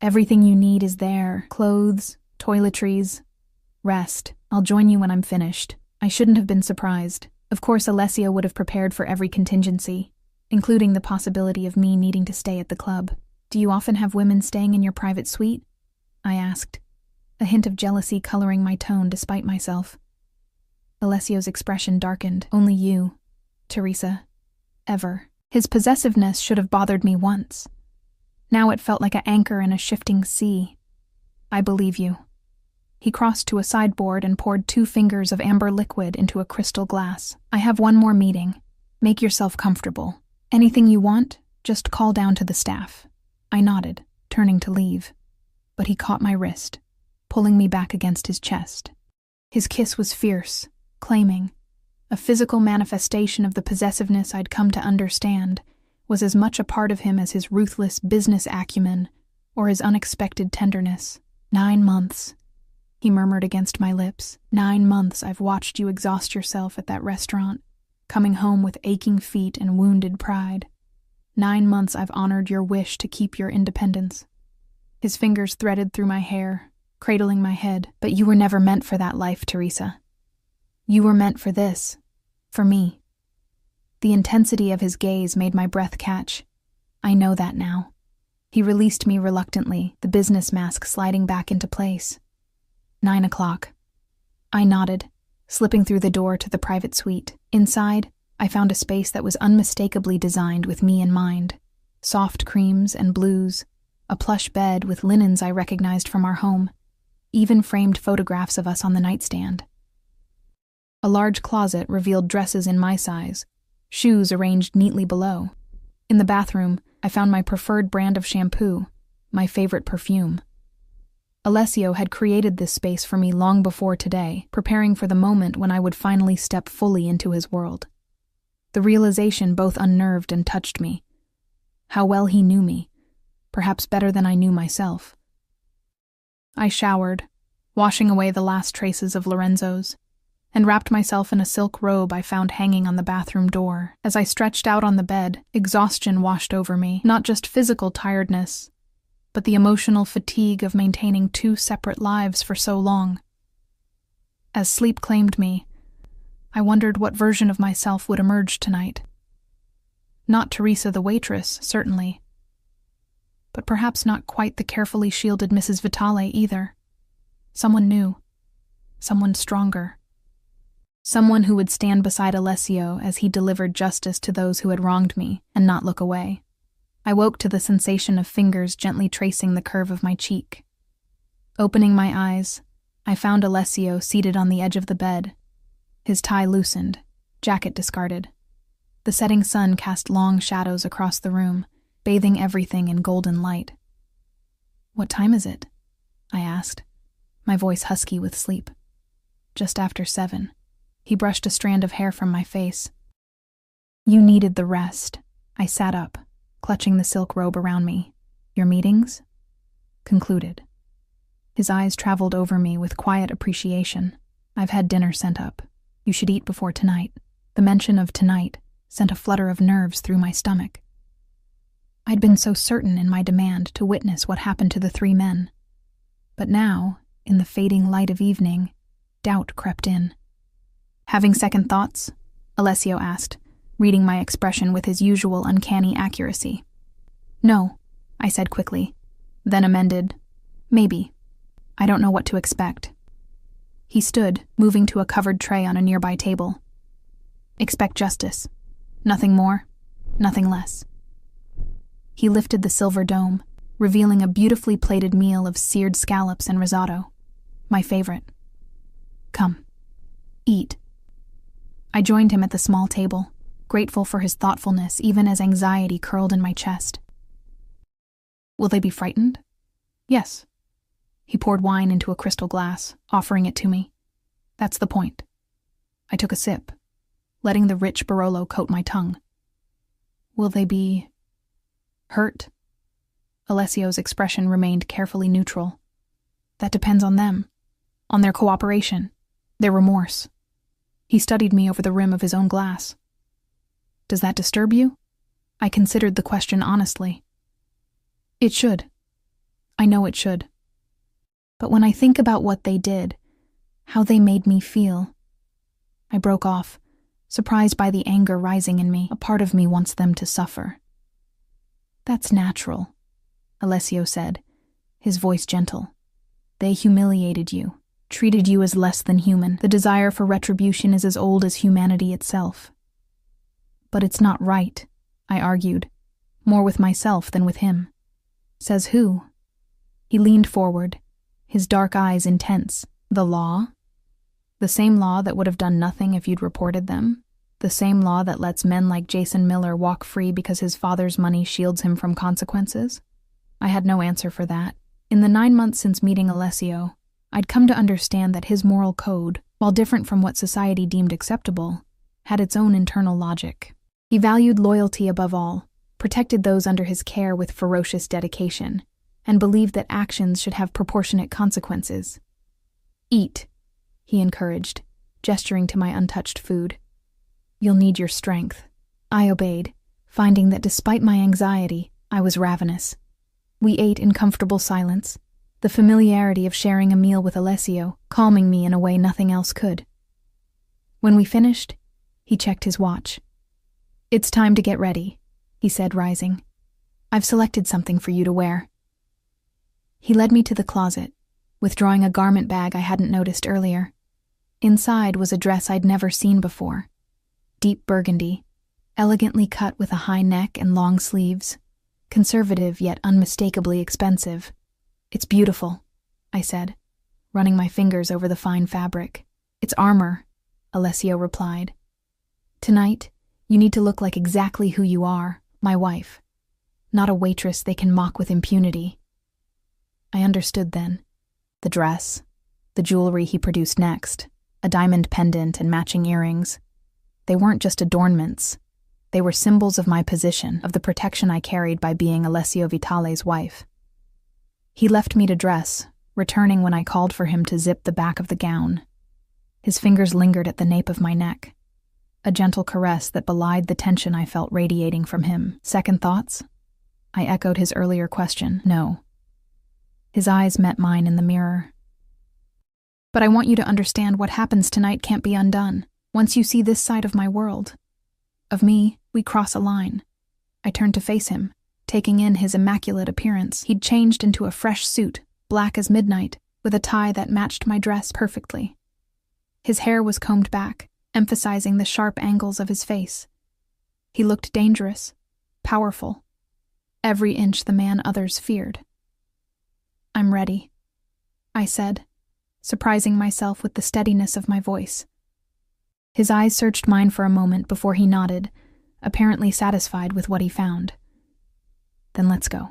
"Everything you need is there. Clothes, toiletries, rest. I'll join you when I'm finished." I shouldn't have been surprised. Of course, Alessio would have prepared for every contingency, including the possibility of me needing to stay at the club. "Do you often have women staying in your private suite?" I asked, a hint of jealousy coloring my tone despite myself. Alessio's expression darkened. "Only you, Teresa. Ever." His possessiveness should have bothered me once. Now it felt like an anchor in a shifting sea. "I believe you." He crossed to a sideboard and poured 2 fingers of amber liquid into a crystal glass. "I have one more meeting. Make yourself comfortable. Anything you want, just call down to the staff." I nodded, turning to leave. But he caught my wrist, pulling me back against his chest. His kiss was fierce, claiming. A physical manifestation of the possessiveness I'd come to understand was as much a part of him as his ruthless business acumen or his unexpected tenderness. 9 months, he murmured against my lips. 9 months I've watched you exhaust yourself at that restaurant, coming home with aching feet and wounded pride. 9 months I've honored your wish to keep your independence. His fingers threaded through my hair, cradling my head. "But you were never meant for that life, Teresa. You were meant for this. For me." The intensity of his gaze made my breath catch. "I know that now." He released me reluctantly, the business mask sliding back into place. 9 o'clock. I nodded, slipping through the door to the private suite. Inside, I found a space that was unmistakably designed with me in mind. Soft creams and blues, a plush bed with linens I recognized from our home, even framed photographs of us on the nightstand. A large closet revealed dresses in my size, shoes arranged neatly below. In the bathroom, I found my preferred brand of shampoo, my favorite perfume. Alessio had created this space for me long before today, preparing for the moment when I would finally step fully into his world. The realization both unnerved and touched me. How well he knew me, perhaps better than I knew myself. I showered, washing away the last traces of Lorenzo's, and wrapped myself in a silk robe I found hanging on the bathroom door. As I stretched out on the bed, exhaustion washed over me, not just physical tiredness, but the emotional fatigue of maintaining 2 separate lives for so long. As sleep claimed me, I wondered what version of myself would emerge tonight. Not Teresa the waitress, certainly, but perhaps not quite the carefully shielded Mrs. Vitale either. Someone new, someone stronger. Someone who would stand beside Alessio as he delivered justice to those who had wronged me and not look away. I woke to the sensation of fingers gently tracing the curve of my cheek. Opening my eyes, I found Alessio seated on the edge of the bed, his tie loosened, jacket discarded. The setting sun cast long shadows across the room, bathing everything in golden light. "What time is it?" I asked, my voice husky with sleep. "Just after 7. He brushed a strand of hair from my face. "You needed the rest." I sat up, clutching the silk robe around me. "Your meetings?" "Concluded." His eyes traveled over me with quiet appreciation. "I've had dinner sent up. You should eat before tonight." The mention of tonight sent a flutter of nerves through my stomach. I'd been so certain in my demand to witness what happened to the 3 men. But now, in the fading light of evening, doubt crept in. "Having second thoughts?" Alessio asked, reading my expression with his usual uncanny accuracy. "No," I said quickly, then amended, "Maybe. I don't know what to expect." He stood, moving to a covered tray on a nearby table. "Expect justice. Nothing more, nothing less." He lifted the silver dome, revealing a beautifully plated meal of seared scallops and risotto, my favorite. "Come, eat." I joined him at the small table, grateful for his thoughtfulness even as anxiety curled in my chest. "Will they be frightened?" "Yes." He poured wine into a crystal glass, offering it to me. "That's the point." I took a sip, letting the rich Barolo coat my tongue. "Will they be hurt?" Alessio's expression remained carefully neutral. "That depends on them, on their cooperation, their remorse." He studied me over the rim of his own glass. "Does that disturb you?" I considered the question honestly. "It should. I know it should. But when I think about what they did, how they made me feel, I broke off, surprised by the anger rising in me. A part of me wants them to suffer. That's natural, Alessio said, his voice gentle. They humiliated you, treated you as less than human. The desire for retribution is as old as humanity itself. But it's not right, I argued, more with myself than with him. Says who? He leaned forward, his dark eyes intense. The law? The same law that would have done nothing if you'd reported them? The same law that lets men like Jason Miller walk free because his father's money shields him from consequences? I had no answer for that. In the 9 months since meeting Alessio, I'd come to understand that his moral code, while different from what society deemed acceptable, had its own internal logic. He valued loyalty above all, protected those under his care with ferocious dedication, and believed that actions should have proportionate consequences. Eat, he encouraged, gesturing to my untouched food. You'll need your strength. I obeyed, finding that despite my anxiety, I was ravenous. We ate in comfortable silence, the familiarity of sharing a meal with Alessio calming me in a way nothing else could. When we finished, he checked his watch. It's time to get ready, he said, rising. I've selected something for you to wear. He led me to the closet, withdrawing a garment bag I hadn't noticed earlier. Inside was a dress I'd never seen before. Deep burgundy, elegantly cut with a high neck and long sleeves, conservative yet unmistakably expensive. It's beautiful, I said, running my fingers over the fine fabric. It's armor, Alessio replied. Tonight, you need to look like exactly who you are, my wife. Not a waitress they can mock with impunity. I understood then. The dress, the jewelry he produced next, a diamond pendant and matching earrings. They weren't just adornments. They were symbols of my position, of the protection I carried by being Alessio Vitale's wife. He left me to dress, returning when I called for him to zip the back of the gown. His fingers lingered at the nape of my neck, a gentle caress that belied the tension I felt radiating from him. Second thoughts? I echoed his earlier question. No. His eyes met mine in the mirror. But I want you to understand what happens tonight can't be undone. Once you see this side of my world, of me, we cross a line. I turned to face him, taking in his immaculate appearance. He'd changed into a fresh suit, black as midnight, with a tie that matched my dress perfectly. His hair was combed back, emphasizing the sharp angles of his face. He looked dangerous, powerful, every inch the man others feared. I'm ready, I said, surprising myself with the steadiness of my voice. His eyes searched mine for a moment before he nodded, apparently satisfied with what he found. Then let's go.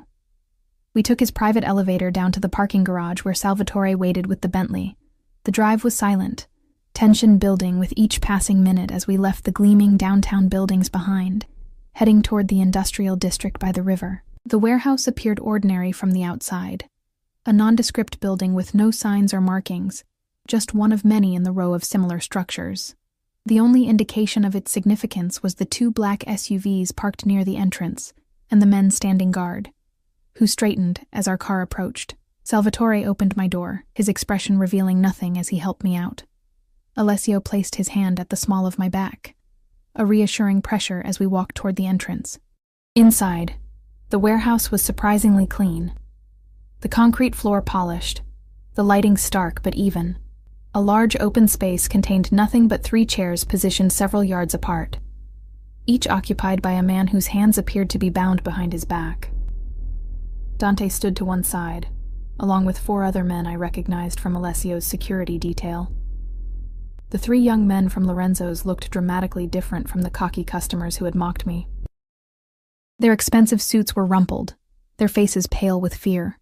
We took his private elevator down to the parking garage where Salvatore waited with the Bentley. The drive was silent, tension building with each passing minute as we left the gleaming downtown buildings behind, heading toward the industrial district by the river. The warehouse appeared ordinary from the outside, a nondescript building with no signs or markings, just one of many in the row of similar structures. The only indication of its significance was the 2 black SUVs parked near the entrance and the men standing guard, who straightened as our car approached. Salvatore opened my door, his expression revealing nothing as he helped me out. Alessio placed his hand at the small of my back, a reassuring pressure as we walked toward the entrance. Inside, the warehouse was surprisingly clean. The concrete floor polished, the lighting stark but even. A large open space contained nothing but 3 chairs positioned several yards apart, each occupied by a man whose hands appeared to be bound behind his back. Dante stood to one side, along with 4 other men I recognized from Alessio's security detail. The 3 young men from Lorenzo's looked dramatically different from the cocky customers who had mocked me. Their expensive suits were rumpled, their faces pale with fear.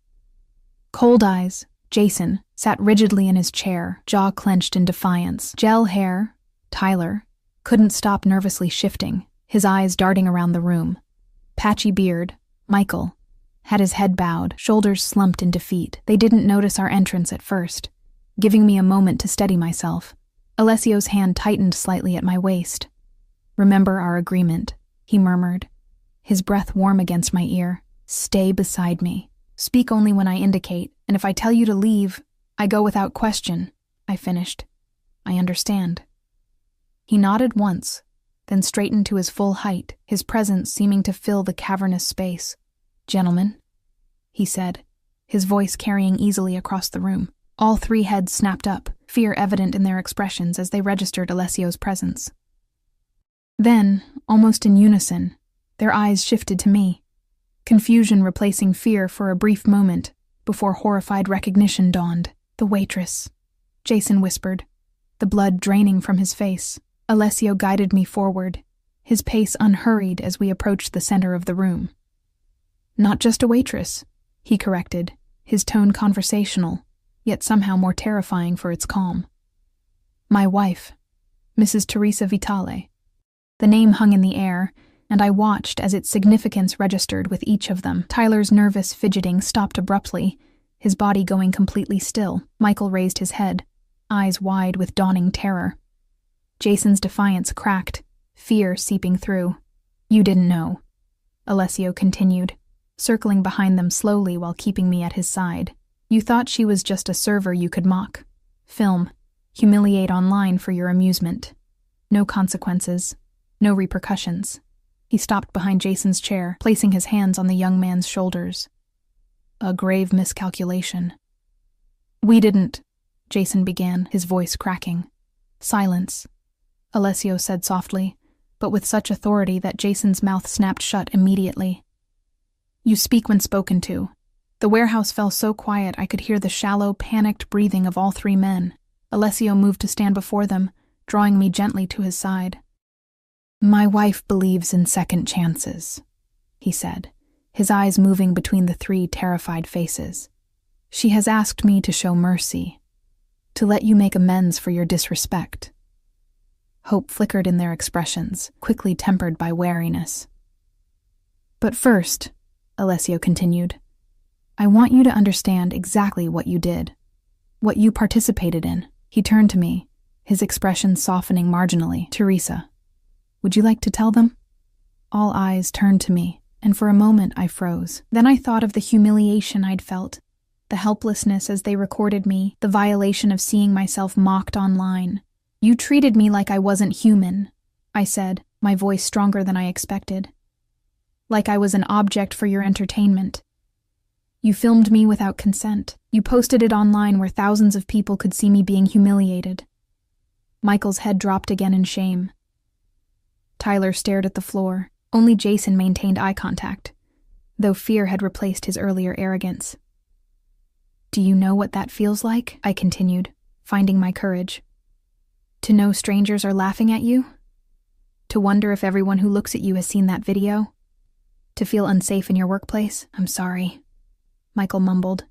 Cold Eyes, Jason, sat rigidly in his chair, jaw clenched in defiance. Gel hair, Tyler, couldn't stop nervously shifting, his eyes darting around the room. Patchy beard, Michael, had his head bowed, shoulders slumped in defeat. They didn't notice our entrance at first, giving me a moment to steady myself. Alessio's hand tightened slightly at my waist. "Remember our agreement," he murmured, his breath warm against my ear. "Stay beside me. Speak only when I indicate, and if I tell you to leave, I go without question," I finished. "I understand." He nodded once, then straightened to his full height, his presence seeming to fill the cavernous space. "Gentlemen," he said, his voice carrying easily across the room. All three heads snapped up, fear evident in their expressions as they registered Alessio's presence. Then, almost in unison, their eyes shifted to me, confusion replacing fear for a brief moment before horrified recognition dawned. "The waitress," Jason whispered, the blood draining from his face. Alessio guided me forward, his pace unhurried as we approached the center of the room. "Not just a waitress," he corrected, his tone conversational, yet somehow more terrifying for its calm. "My wife, Mrs. Teresa Vitale." The name hung in the air, and I watched as its significance registered with each of them. Tyler's nervous fidgeting stopped abruptly, his body going completely still. Michael raised his head, eyes wide with dawning terror. Jason's defiance cracked, fear seeping through. "You didn't know," Alessio continued, circling behind them slowly while keeping me at his side. "You thought she was just a server you could mock, film, humiliate online for your amusement. No consequences, no repercussions." He stopped behind Jason's chair, placing his hands on the young man's shoulders. "A grave miscalculation." "We didn't," Jason began, his voice cracking. "Silence," Alessio said softly, but with such authority that Jason's mouth snapped shut immediately. "You speak when spoken to." The warehouse fell so quiet I could hear the shallow, panicked breathing of all three men. Alessio moved to stand before them, drawing me gently to his side. "My wife believes in second chances," he said, his eyes moving between the three terrified faces. "She has asked me to show mercy, to let you make amends for your disrespect." Hope flickered in their expressions, quickly tempered by wariness. "But first," Alessio continued, "I want you to understand exactly what you did, what you participated in." He turned to me, his expression softening marginally. "Teresa, would you like to tell them?" All eyes turned to me, and for a moment I froze. Then I thought of the humiliation I'd felt, the helplessness as they recorded me, the violation of seeing myself mocked online. "You treated me like I wasn't human," I said, my voice stronger than I expected. "Like I was an object for your entertainment. You filmed me without consent. You posted it online where thousands of people could see me being humiliated." Michael's head dropped again in shame. Tyler stared at the floor. Only Jason maintained eye contact, though fear had replaced his earlier arrogance. "Do you know what that feels like?" I continued, finding my courage. "To know strangers are laughing at you? To wonder if everyone who looks at you has seen that video? To feel unsafe in your workplace?" "I'm sorry," Michael mumbled,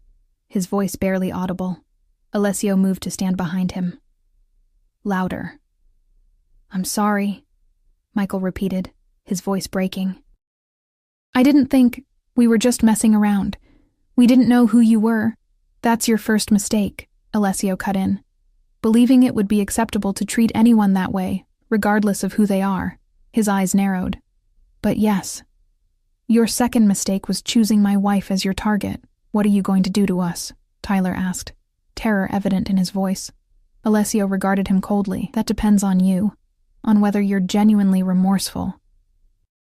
his voice barely audible. Alessio moved to stand behind him. Louder. "I'm sorry," Michael repeated, his voice breaking. "I didn't think. We were just messing around. We didn't know who you were." "That's your first mistake," Alessio cut in, believing it would be acceptable to treat anyone that way, regardless of who they are. His eyes narrowed. "But yes. Your second mistake was choosing my wife as your target." "What are you going to do to us?" Tyler asked, terror evident in his voice. Alessio regarded him coldly. "That depends on you, on whether you're genuinely remorseful,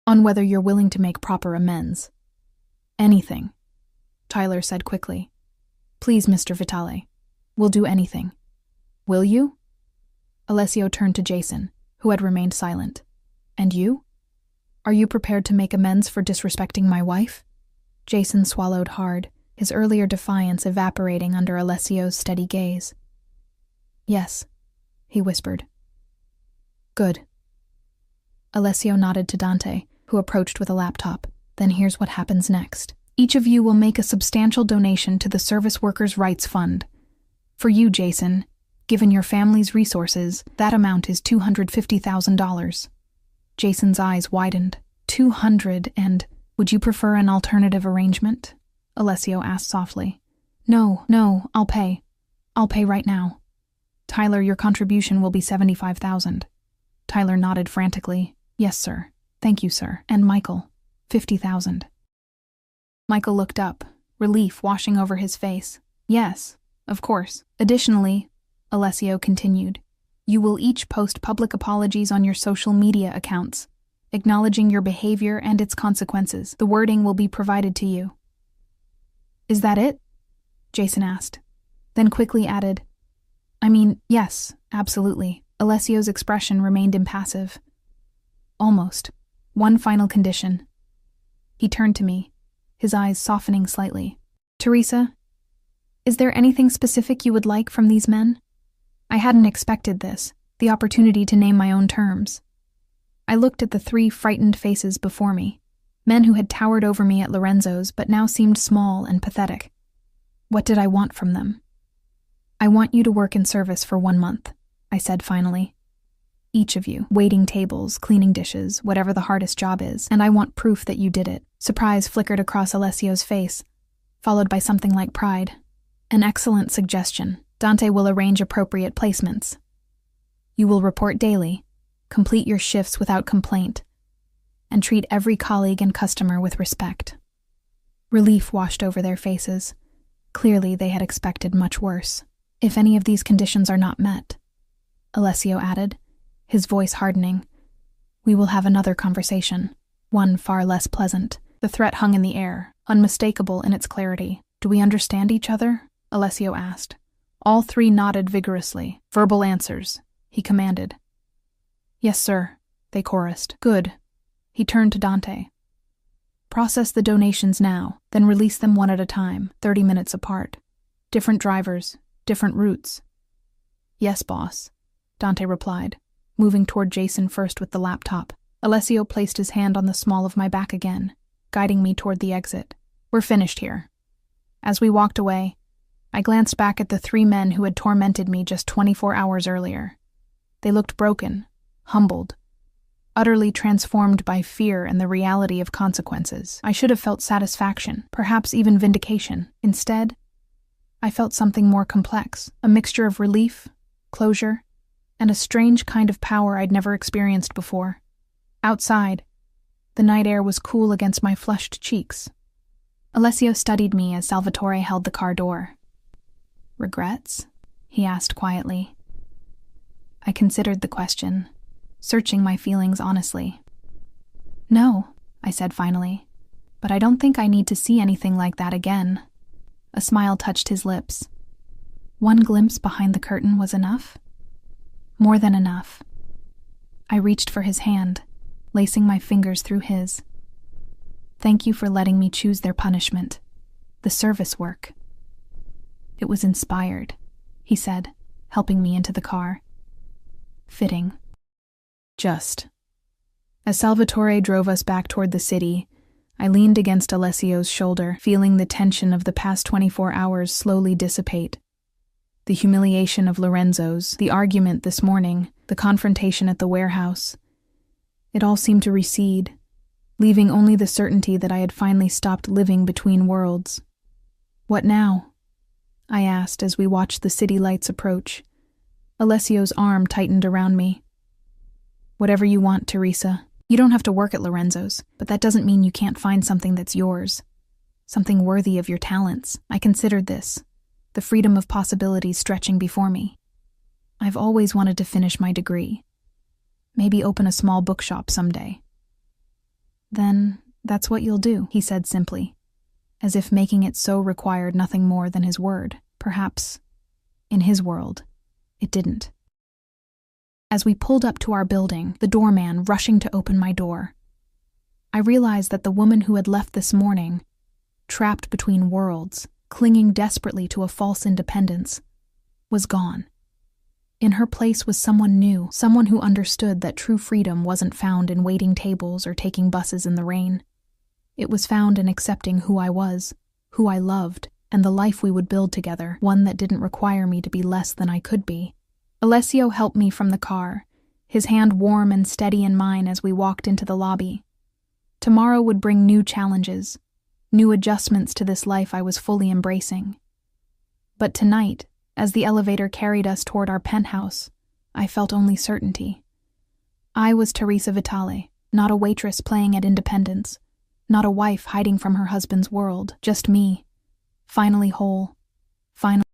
on whether you're willing to make proper amends." "Anything," Tyler said quickly. "Please, Mr. Vitale, we'll do anything." "Will you?" Alessio turned to Jason, who had remained silent. "And you? Are you prepared to make amends for disrespecting my wife?" Jason swallowed hard, his earlier defiance evaporating under Alessio's steady gaze. "Yes," he whispered. "Good." Alessio nodded to Dante, who approached with a laptop. "Then here's what happens next. Each of you will make a substantial donation to the Service Workers' Rights Fund. For you, Jason, given your family's resources, that amount is $250,000. Jason's eyes widened. 200 and... "Would you prefer an alternative arrangement?" Alessio asked softly. No, I'll pay. I'll pay right now." "Tyler, your contribution will be $75,000. Tyler nodded frantically. "Yes, sir. Thank you, sir." "And Michael, $50,000. Michael looked up, relief washing over his face. "Yes, of course. Additionally," Alessio continued, You will each post public apologies on your social media accounts, acknowledging your behavior and its consequences. The wording will be provided to you." "Is that it?" Jason asked, then quickly added, "I mean, yes, absolutely." Alessio's expression remained impassive. "Almost. One final condition." He turned to me, his eyes softening slightly. "Teresa, is there anything specific you would like from these men?" I hadn't expected this, the opportunity to name my own terms. I looked at the 3 frightened faces before me, men who had towered over me at Lorenzo's but now seemed small and pathetic. What did I want from them? "I want you to work in service for 1 month," I said finally. "Each of you, waiting tables, cleaning dishes, whatever the hardest job is, and I want proof that you did it." Surprise flickered across Alessio's face, followed by something like pride. "An excellent suggestion. Dante will arrange appropriate placements. You will report daily, complete your shifts without complaint, and treat every colleague and customer with respect." Relief washed over their faces. Clearly they had expected much worse. "If any of these conditions are not met," Alessio added, his voice hardening, "we will have another conversation, one far less pleasant." The threat hung in the air, unmistakable in its clarity. "Do we understand each other?" Alessio asked. All 3 nodded vigorously. "Verbal answers," he commanded. "Yes, sir," they chorused. "Good." He turned to Dante. "Process the donations now, then release them one at a time, 30 minutes apart. Different drivers, different routes." "Yes, boss," Dante replied, moving toward Jason first with the laptop. Alessio placed his hand on the small of my back again, guiding me toward the exit. "We're finished here." As we walked away, I glanced back at the 3 men who had tormented me just 24 hours earlier. They looked broken, humbled, utterly transformed by fear and the reality of consequences. I should have felt satisfaction, perhaps even vindication. Instead, I felt something more complex, a mixture of relief, closure, and a strange kind of power I'd never experienced before. Outside, the night air was cool against my flushed cheeks. Alessio studied me as Salvatore held the car door. "Regrets?" he asked quietly. I considered the question, searching my feelings honestly. "No," I said finally, "but I don't think I need to see anything like that again." A smile touched his lips. One glimpse behind the curtain was enough? More than enough. I reached for his hand, lacing my fingers through his. "Thank you for letting me choose their punishment, the service work." "It was inspired," he said, helping me into the car. "Fitting." Just. As Salvatore drove us back toward the city, I leaned against Alessio's shoulder, feeling the tension of the past 24 hours slowly dissipate. The humiliation of Lorenzo's, the argument this morning, the confrontation at the warehouse. It all seemed to recede, leaving only the certainty that I had finally stopped living between worlds. "What now?" I asked as we watched the city lights approach. Alessio's arm tightened around me. "Whatever you want, Teresa. You don't have to work at Lorenzo's, but that doesn't mean you can't find something that's yours. Something worthy of your talents." I considered this, the freedom of possibilities stretching before me. I've always wanted to finish my degree. Maybe open a small bookshop someday. "Then that's what you'll do," he said simply, as if making it so required nothing more than his word. Perhaps, in his world, it didn't. As we pulled up to our building, the doorman rushing to open my door, I realized that the woman who had left this morning, trapped between worlds, clinging desperately to a false independence, was gone. In her place was someone new, someone who understood that true freedom wasn't found in waiting tables or taking buses in the rain. It was found in accepting who I was, who I loved, and the life we would build together, one that didn't require me to be less than I could be. Alessio helped me from the car, his hand warm and steady in mine as we walked into the lobby. Tomorrow would bring new challenges, new adjustments to this life I was fully embracing. But tonight, as the elevator carried us toward our penthouse, I felt only certainty. I was Teresa Vitale, not a waitress playing at Independence, not a wife hiding from her husband's world, just me, finally whole, finally